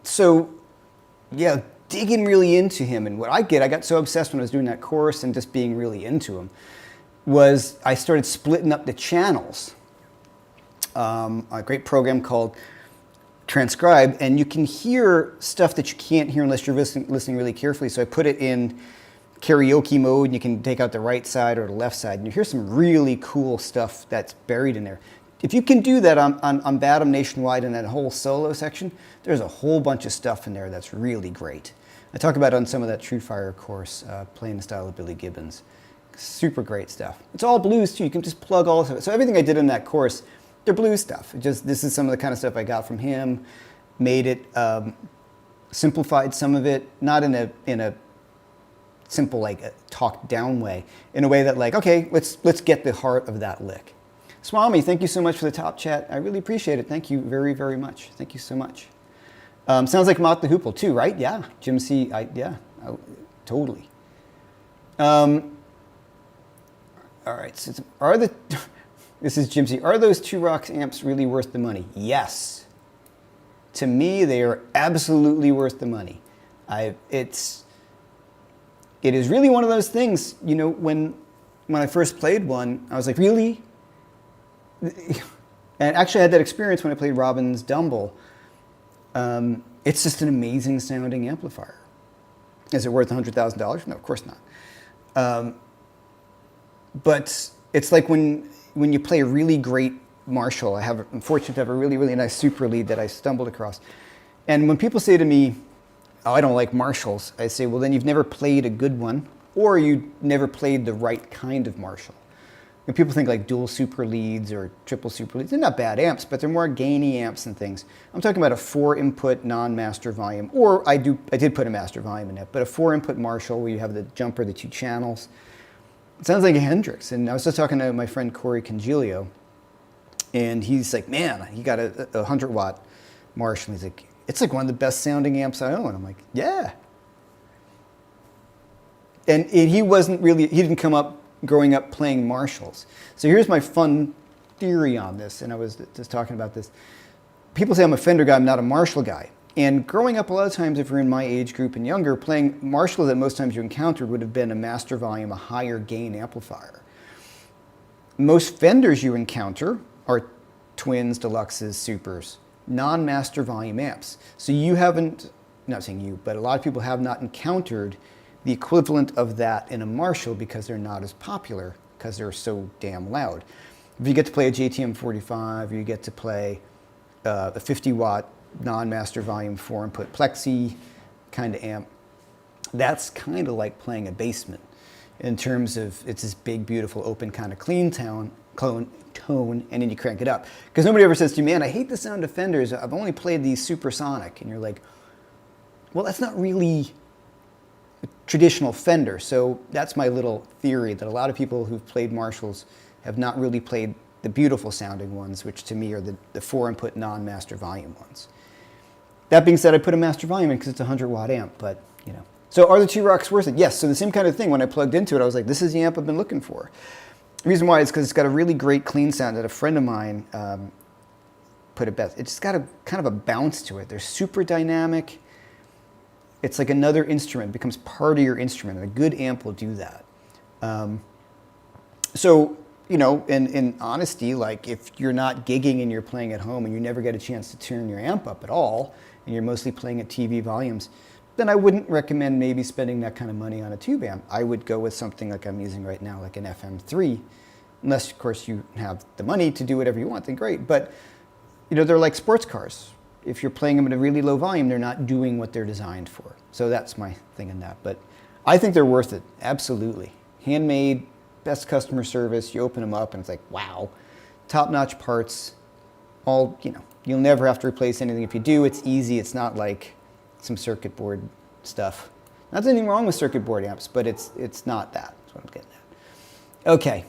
So, yeah, digging really into him. And what I got so obsessed when I was doing that course and just being really into him, was I started splitting up the channels. A great program called Transcribe, and you can hear stuff that you can't hear unless you're listening really carefully. So I put it in karaoke mode, and you can take out the right side or the left side, and you hear some really cool stuff that's buried in there. If you can do that on Batum Nationwide in that whole solo section, there's a whole bunch of stuff in there that's really great. I talk about it on some of that Truefire course, playing the style of Billy Gibbons. Super great stuff. It's all blues too. You can just plug all of it. So everything I did in that course, they're blues stuff. This is some of the kind of stuff I got from him. Made it, simplified some of it, not in a simple like a talked down way, in a way that like, okay, let's get the heart of that lick. Swami, thank you so much for the top chat. I really appreciate it. Thank you very, very much. Thank you so much. Sounds like Mott the Hoople too, right? Yeah, Jim C. Totally. All right. So this is Jim C. Are those Two Rocks amps really worth the money? Yes. To me, they are absolutely worth the money. It is really one of those things. You know, when I first played one, I was like, really? And actually, I had that experience when I played Robin's Dumble. It's just an amazing sounding amplifier. Is it worth $100,000? No, of course not. But it's like when you play a really great Marshall. I'm fortunate to have a really, really nice super lead that I stumbled across. And when people say to me, oh, I don't like Marshalls, I say, well, then you've never played a good one, or you never played the right kind of Marshall. When people think like dual super leads or triple super leads, they're not bad amps, but they're more gainy amps and things. I'm talking about a 4-input non-master volume, or I did put a master volume in it, but a 4-input Marshall where you have the jumper, the 2 channels. It sounds like a Hendrix. And I was just talking to my friend Corey Congilio, and he's like, man, he got a 100-watt Marshall. He's like, it's like one of the best sounding amps I own. I'm like, yeah. And he didn't come up growing up playing Marshalls. So here's my fun theory on this, and I was just talking about this. People say I'm a Fender guy, I'm not a Marshall guy. And growing up, a lot of times, if you're in my age group and younger, playing Marshall that most times you encountered would have been a master volume, a higher gain amplifier. Most Fenders you encounter are twins, deluxes, supers, non-master volume amps. So you haven't, not saying you, but a lot of people have not encountered the equivalent of that in a Marshall because they're not as popular, because they're so damn loud. If you get to play a JTM 45, or you get to play a 50-watt non-master volume 4-input plexi kind of amp, that's kind of like playing a basement in terms of it's this big, beautiful, open kind of clean tone, and then you crank it up. Because nobody ever says to you, man, I hate the sound of Fenders. I've only played these supersonic. And you're like, well, that's not really a traditional Fender. So that's my little theory, that a lot of people who've played Marshalls have not really played the beautiful sounding ones, which to me are the 4-input non-master volume ones. That being said, I put a master volume in because it's a 100-watt amp, but you know. So are the Two Rocks worth it? Yes. So the same kind of thing. When I plugged into it, I was like, this is the amp I've been looking for. The reason why is because it's got a really great clean sound that a friend of mine put it best. It's got a kind of a bounce to it. They're super dynamic. It's like another instrument. It becomes part of your instrument, and a good amp will do that. So, you know, in honesty, like if you're not gigging and you're playing at home and you never get a chance to turn your amp up at all, and you're mostly playing at TV volumes, then I wouldn't recommend maybe spending that kind of money on a tube amp. I would go with something like I'm using right now, like an FM3, unless, of course, you have the money to do whatever you want, then great. But, you know, they're like sports cars. if you're playing them at a really low volume, they're not doing what they're designed for. So that's my thing on that. But I think they're worth it, absolutely. Handmade, best customer service. You open them up and it's like, wow, top-notch parts. All, you know, you'll never have to replace anything. If you do, it's easy. It's not like some circuit board stuff. Not anything wrong with circuit board amps, but it's not that. That's what I'm getting at. Okay.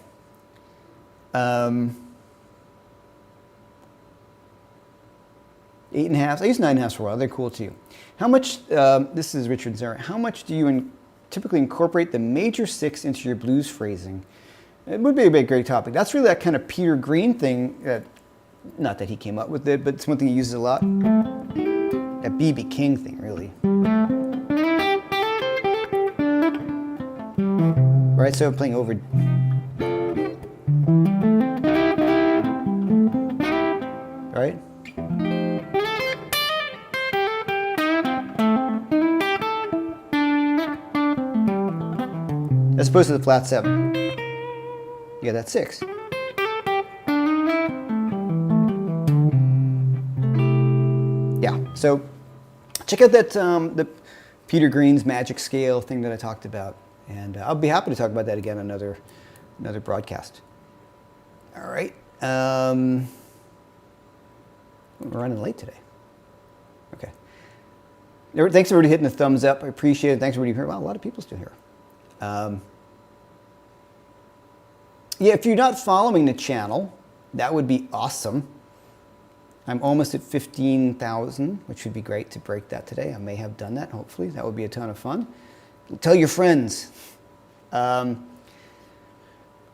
8.5. I use 9.5 for a while. They're cool too. How much? This is Richard Zara. How much do you typically incorporate the major six into your blues phrasing? It would be a big, great topic. That's really that kind of Peter Green thing. Not that he came up with it, but it's one thing he uses a lot. That B.B. King thing, really. Right, so I'm playing over. Right? As opposed to the flat 7. You got that 6. Yeah, so check out that the Peter Green's magic scale thing that I talked about. And I'll be happy to talk about that again on another broadcast. All right. We're running late today. Okay. Thanks everybody hitting the thumbs up. I appreciate it. Thanks everybody here. Wow, a lot of people still here. Yeah, if you're not following the channel, that would be awesome. I'm almost at 15,000, which would be great to break that today. I may have done that, hopefully. That would be a ton of fun. Tell your friends. I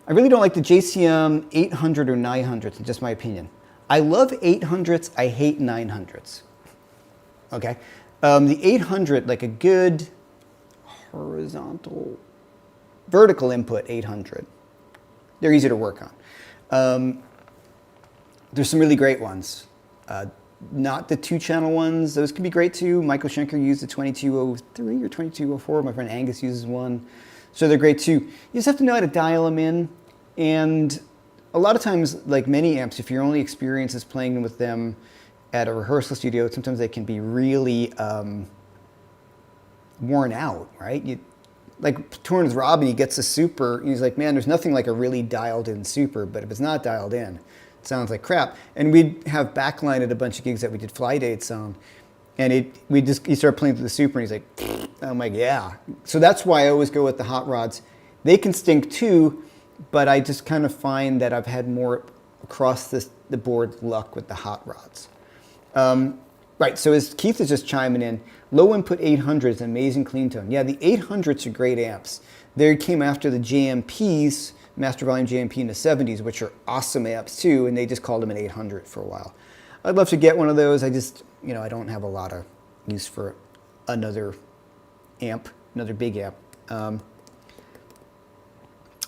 really don't like the JCM 800 or 900s, in just my opinion. I love 800s, I hate 900s. Okay? The 800, like a good vertical input 800. They're easy to work on. There's some really great ones. Not the 2-channel ones. Those can be great too. Michael Schenker used the 2203 or 2204. My friend Angus uses one. So they're great too. You just have to know how to dial them in. And a lot of times, like many amps, if your only experience is playing with them at a rehearsal studio, sometimes they can be really worn out, right? Like touring with Robin, he gets a super, he's like, man, there's nothing like a really dialed in super, but if it's not dialed in, it sounds like crap. And we'd have backline at a bunch of gigs that we did fly dates on, and he started playing through the super, and he's like, I'm like, yeah. So that's why I always go with the hot rods. They can stink too, but I just kind of find that I've had more across the board luck with the hot rods. Right, so as Keith is just chiming in, low input 800 is an amazing clean tone. Yeah, the 800s are great amps. They came after the JMPs, Master Volume JMP in the 70s, which are awesome amps too, and they just called them an 800 for a while. I'd love to get one of those. I just, I don't have a lot of use for another amp, another big amp.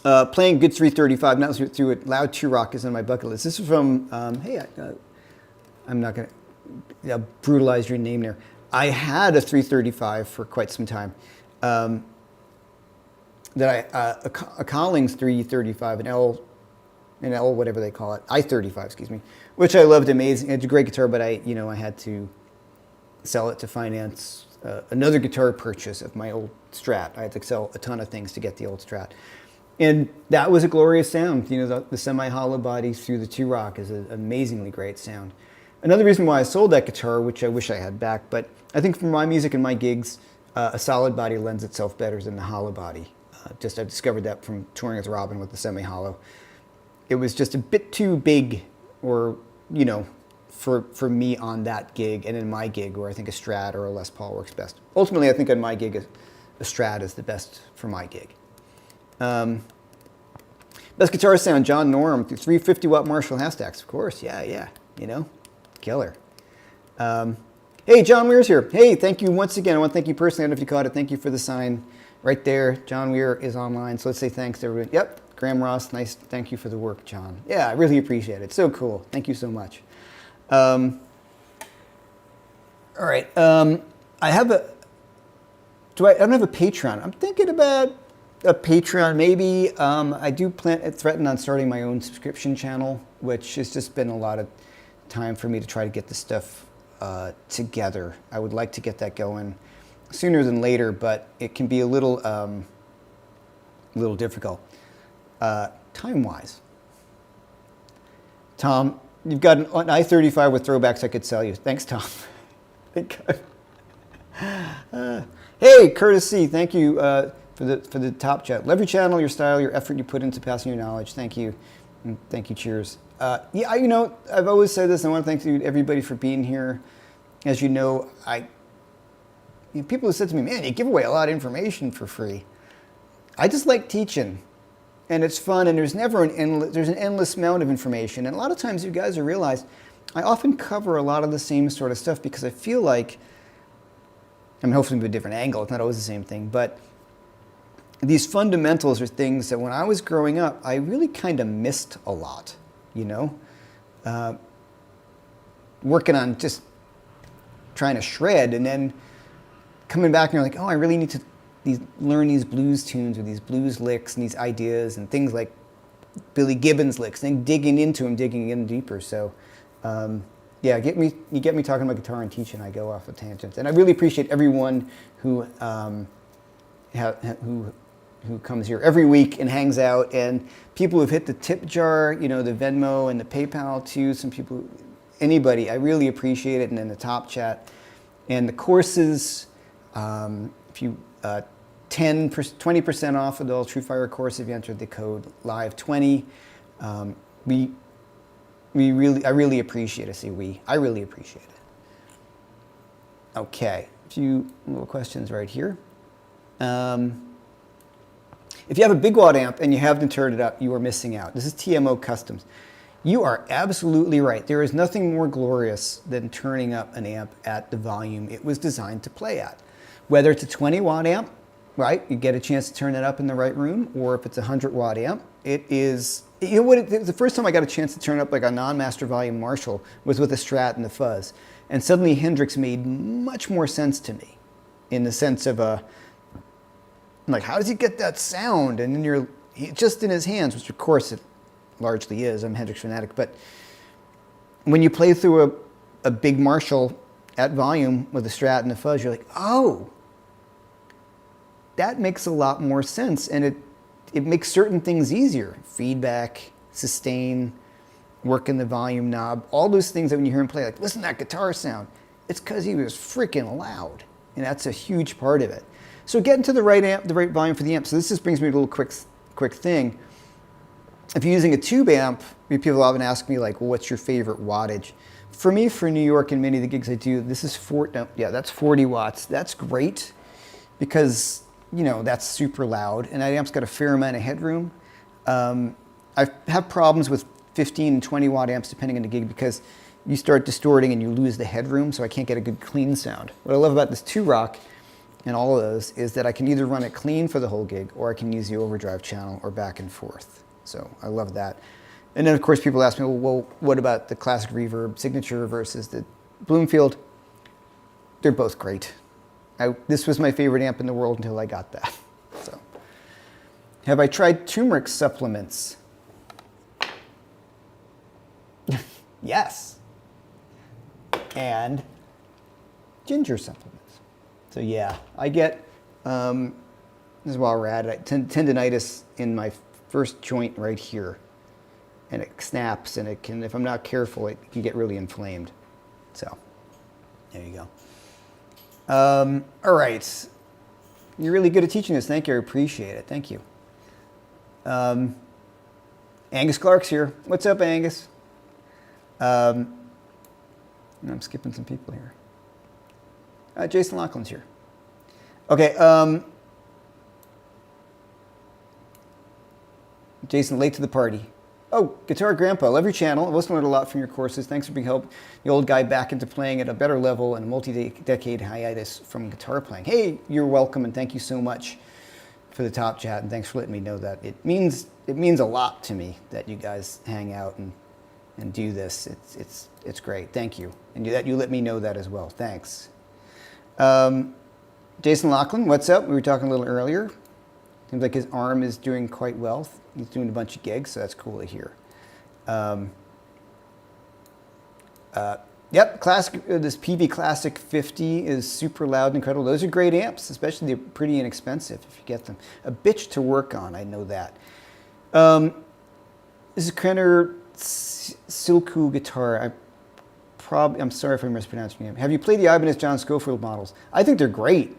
Playing good 335, not through it. Loud 2 Rock is on my bucket list. This is from, I'm not going to brutalize your name there. I had a 335 for quite some time. A Collings 335, an L, whatever they call it, I-35, excuse me, which I loved, amazing. It's a great guitar, but I had to sell it to finance another guitar purchase of my old Strat. I had to sell a ton of things to get the old Strat. And that was a glorious sound. The semi-hollow body through the 2 Rock is an amazingly great sound. Another reason why I sold that guitar, which I wish I had back, but I think for my music and my gigs, a solid body lends itself better than the hollow body. I've discovered that from touring with Robin with the semi-hollow. It was just a bit too big, or for me on that gig, and in my gig where I think a Strat or a Les Paul works best. Ultimately, I think on my gig, a Strat is the best for my gig. Best guitar sound, John Norm, through 350 watt Marshall half stacks, of course. Yeah, killer. Hey, John Weir's here. Hey, thank you once again. I want to thank you personally. I don't know if you caught it. Thank you for the sign right there. John Weir is online, so let's say thanks to everyone. Yep, Graham Ross, nice. Thank you for the work, John. Yeah, I really appreciate it. So cool. Thank you so much. All right. I don't have a Patreon. I'm thinking about a Patreon, maybe. I do threaten on starting my own subscription channel, which has just been a lot of time for me to try to get this stuff together. I would like to get that going sooner than later, but it can be a little difficult time-wise. Tom, you've got an i35 with throwbacks I could sell you. Thanks, Tom. Thank God. Hey, Courtesy, thank you for the top chat. Love your channel, your style, your effort you put into passing your knowledge. Thank you. And thank you, cheers. Yeah, you know, I've always said this, and I want to thank everybody for being here. As you know, people have said to me, man, you give away a lot of information for free. I just like teaching, and it's fun, and there's never there's an endless amount of information. And a lot of times you guys will realize I often cover a lot of the same sort of stuff because I feel like, I mean, hopefully with a different angle, it's not always the same thing, but these fundamentals are things that when I was growing up, I really kind of missed a lot, you know? Working on just trying to shred and then coming back and you're like, oh, I really need to learn these blues tunes or these blues licks and these ideas and things like Billy Gibbons licks, and digging into them, digging in deeper. So, yeah, you get me talking about guitar and teaching, I go off a tangent. And I really appreciate everyone who comes here every week and hangs out, and people who've hit the tip jar, you know, the Venmo and the PayPal too. Some people, anybody, I really appreciate it. And then the top chat and the courses. If you 20% off of the Truefire course if you enter the code live20. I really appreciate it. I really appreciate it. Okay, a few little questions right here. If you have a big watt amp and you haven't turned it up, you are missing out. This is TMO Customs. You are absolutely right. There is nothing more glorious than turning up an amp at the volume it was designed to play at. Whether it's a 20 watt amp, right? You get a chance to turn it up in the right room, or if it's a 100 watt amp, it is, you know what, the first time I got a chance to turn up like a non-master volume Marshall was with a Strat and the fuzz. And suddenly Hendrix made much more sense to me in the sense of like, how does he get that sound? And then just in his hands, which of course it largely is. I'm a Hendrix fanatic, but when you play through a big Marshall at volume with a Strat and a fuzz, you're like, oh, that makes a lot more sense, and it makes certain things easier. Feedback, sustain, working the volume knob, all those things that when you hear him play, like, listen to that guitar sound. It's because he was freaking loud, and that's a huge part of it. So getting to the right amp, the right volume for the amp. So this just brings me to a little quick thing. If you're using a tube amp, people often ask me like, well, what's your favorite wattage? For me, for New York and many of the gigs I do, this is that's 40 watts. That's great because, you know, that's super loud, and that amp's got a fair amount of headroom. I have problems with 15 and 20 watt amps depending on the gig because you start distorting and you lose the headroom, so I can't get a good clean sound. What I love about this 2-Rock and all of those is that I can either run it clean for the whole gig or I can use the overdrive channel or back and forth. So I love that. And then of course people ask me, well, what about the classic reverb signature versus the Bloomfield? They're both great. This was my favorite amp in the world until I got that. So, have I tried turmeric supplements? Yes. And ginger supplements. So yeah, I get, this is while we're at it, tendinitis in my first joint right here. And it snaps, and it can, if I'm not careful, it can get really inflamed. So, there you go. All right. You're really good at teaching this. Thank you. I appreciate it. Thank you. Angus Clark's here. What's up, Angus? I'm skipping some people here. Jason Laughlin's here. Okay. Jason, late to the party. Oh, Guitar Grandpa, love your channel. I've also learned a lot from your courses. Thanks for being help the old guy back into playing at a better level and a multi-decade hiatus from guitar playing. Hey, you're welcome, and thank you so much for the top chat, and thanks for letting me know that. It means a lot to me that you guys hang out and do this. It's great. Thank you, and that you let me know that as well. Thanks. Jason Laughlin, what's up? We were talking a little earlier. Seems like his arm is doing quite well. He's doing a bunch of gigs, so that's cool to hear. Yep, classic. This PV Classic 50 is super loud and incredible. Those are great amps, especially they're pretty inexpensive if you get them. A bitch to work on, I know that. This is Krenner Silku guitar. I'm sorry if I'm mispronouncing your name. Have you played the Ibanez John Scofield models? I think they're great.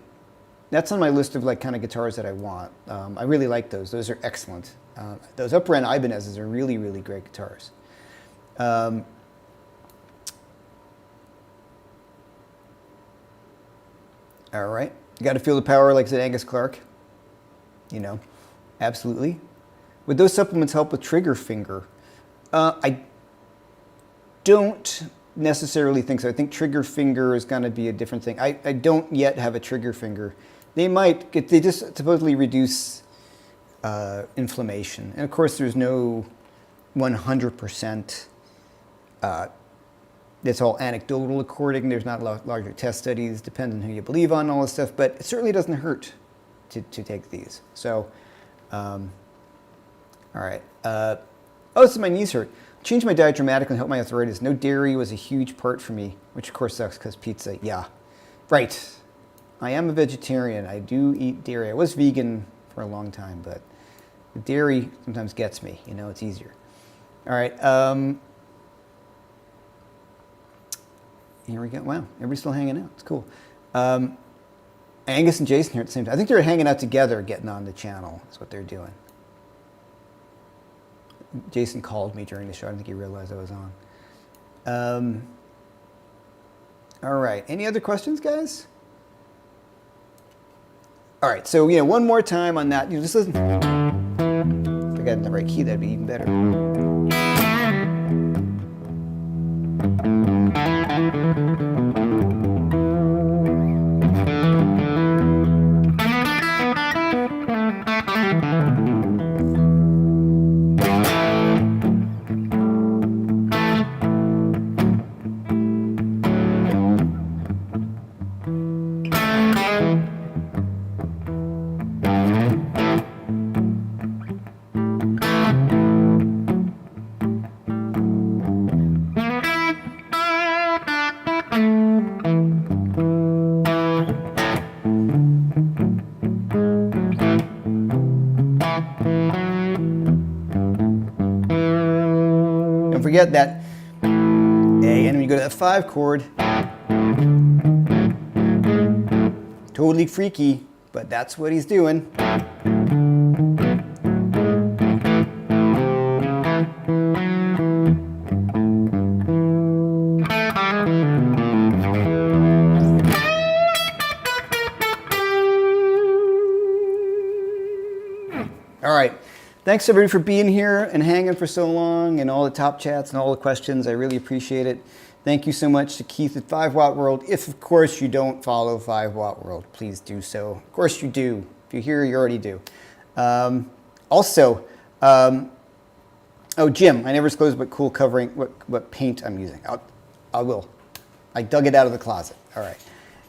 That's on my list of like kind of guitars that I want. I really like those. Those are excellent. Those upper end Ibanez's are really, really great guitars. All right. You got to feel the power, like said Angus Clark. You know, absolutely. Would those supplements help with trigger finger? I don't necessarily think so. I think trigger finger is going to be a different thing. I don't yet have a trigger finger. They might get, they just supposedly reduce inflammation. And of course, there's no 100%, it's all anecdotal according. There's not larger test studies, depending on who you believe on, all this stuff, but it certainly doesn't hurt to take these. So, all right. Oh, this is my knees hurt. Changed my diet dramatically and helped my arthritis. No dairy was a huge part for me, which of course sucks because pizza, yeah. Right. I am a vegetarian. I do eat dairy. I was vegan for a long time, but the dairy sometimes gets me. You know, it's easier. All right. Here we go. Wow, everybody's still hanging out. It's cool. Angus and Jason here at the same time. I think they're hanging out together, getting on the channel. That's what they're doing. Jason called me during the show. I don't think he realized I was on. All right. Any other questions, guys? All right. So, you know, one more time on that. You know, just listen. If I got in the right key, that'd be even better. Forget that A, and when you go to that 5 chord, totally freaky, but that's what he's doing. All right. Thanks everybody for being here and hanging for so long and all the top chats and all the questions. I really appreciate it. Thank you so much to Keith at 5 Watt World. If, of course, you don't follow 5 Watt World, please do so. Of course you do. If you're here, you already do. Also, oh, Jim, I never disclosed what cool covering, what paint I'm using. I will. I dug it out of the closet. All right.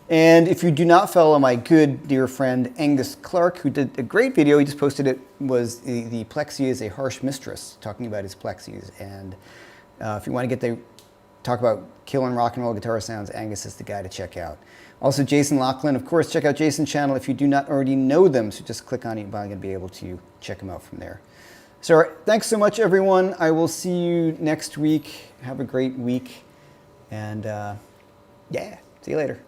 And if you do not follow my good dear friend Angus Clark, who did a great video, he just posted it, was the Plexi is a Harsh Mistress, talking about his Plexis. And if you want to get talk about killing rock and roll guitar sounds, Angus is the guy to check out. Also, Jason Lachlan, of course, check out Jason's channel if you do not already know them. So just click on it, and you'll be able to check them out from there. So, all right, thanks so much, everyone. I will see you next week. Have a great week. And yeah, see you later.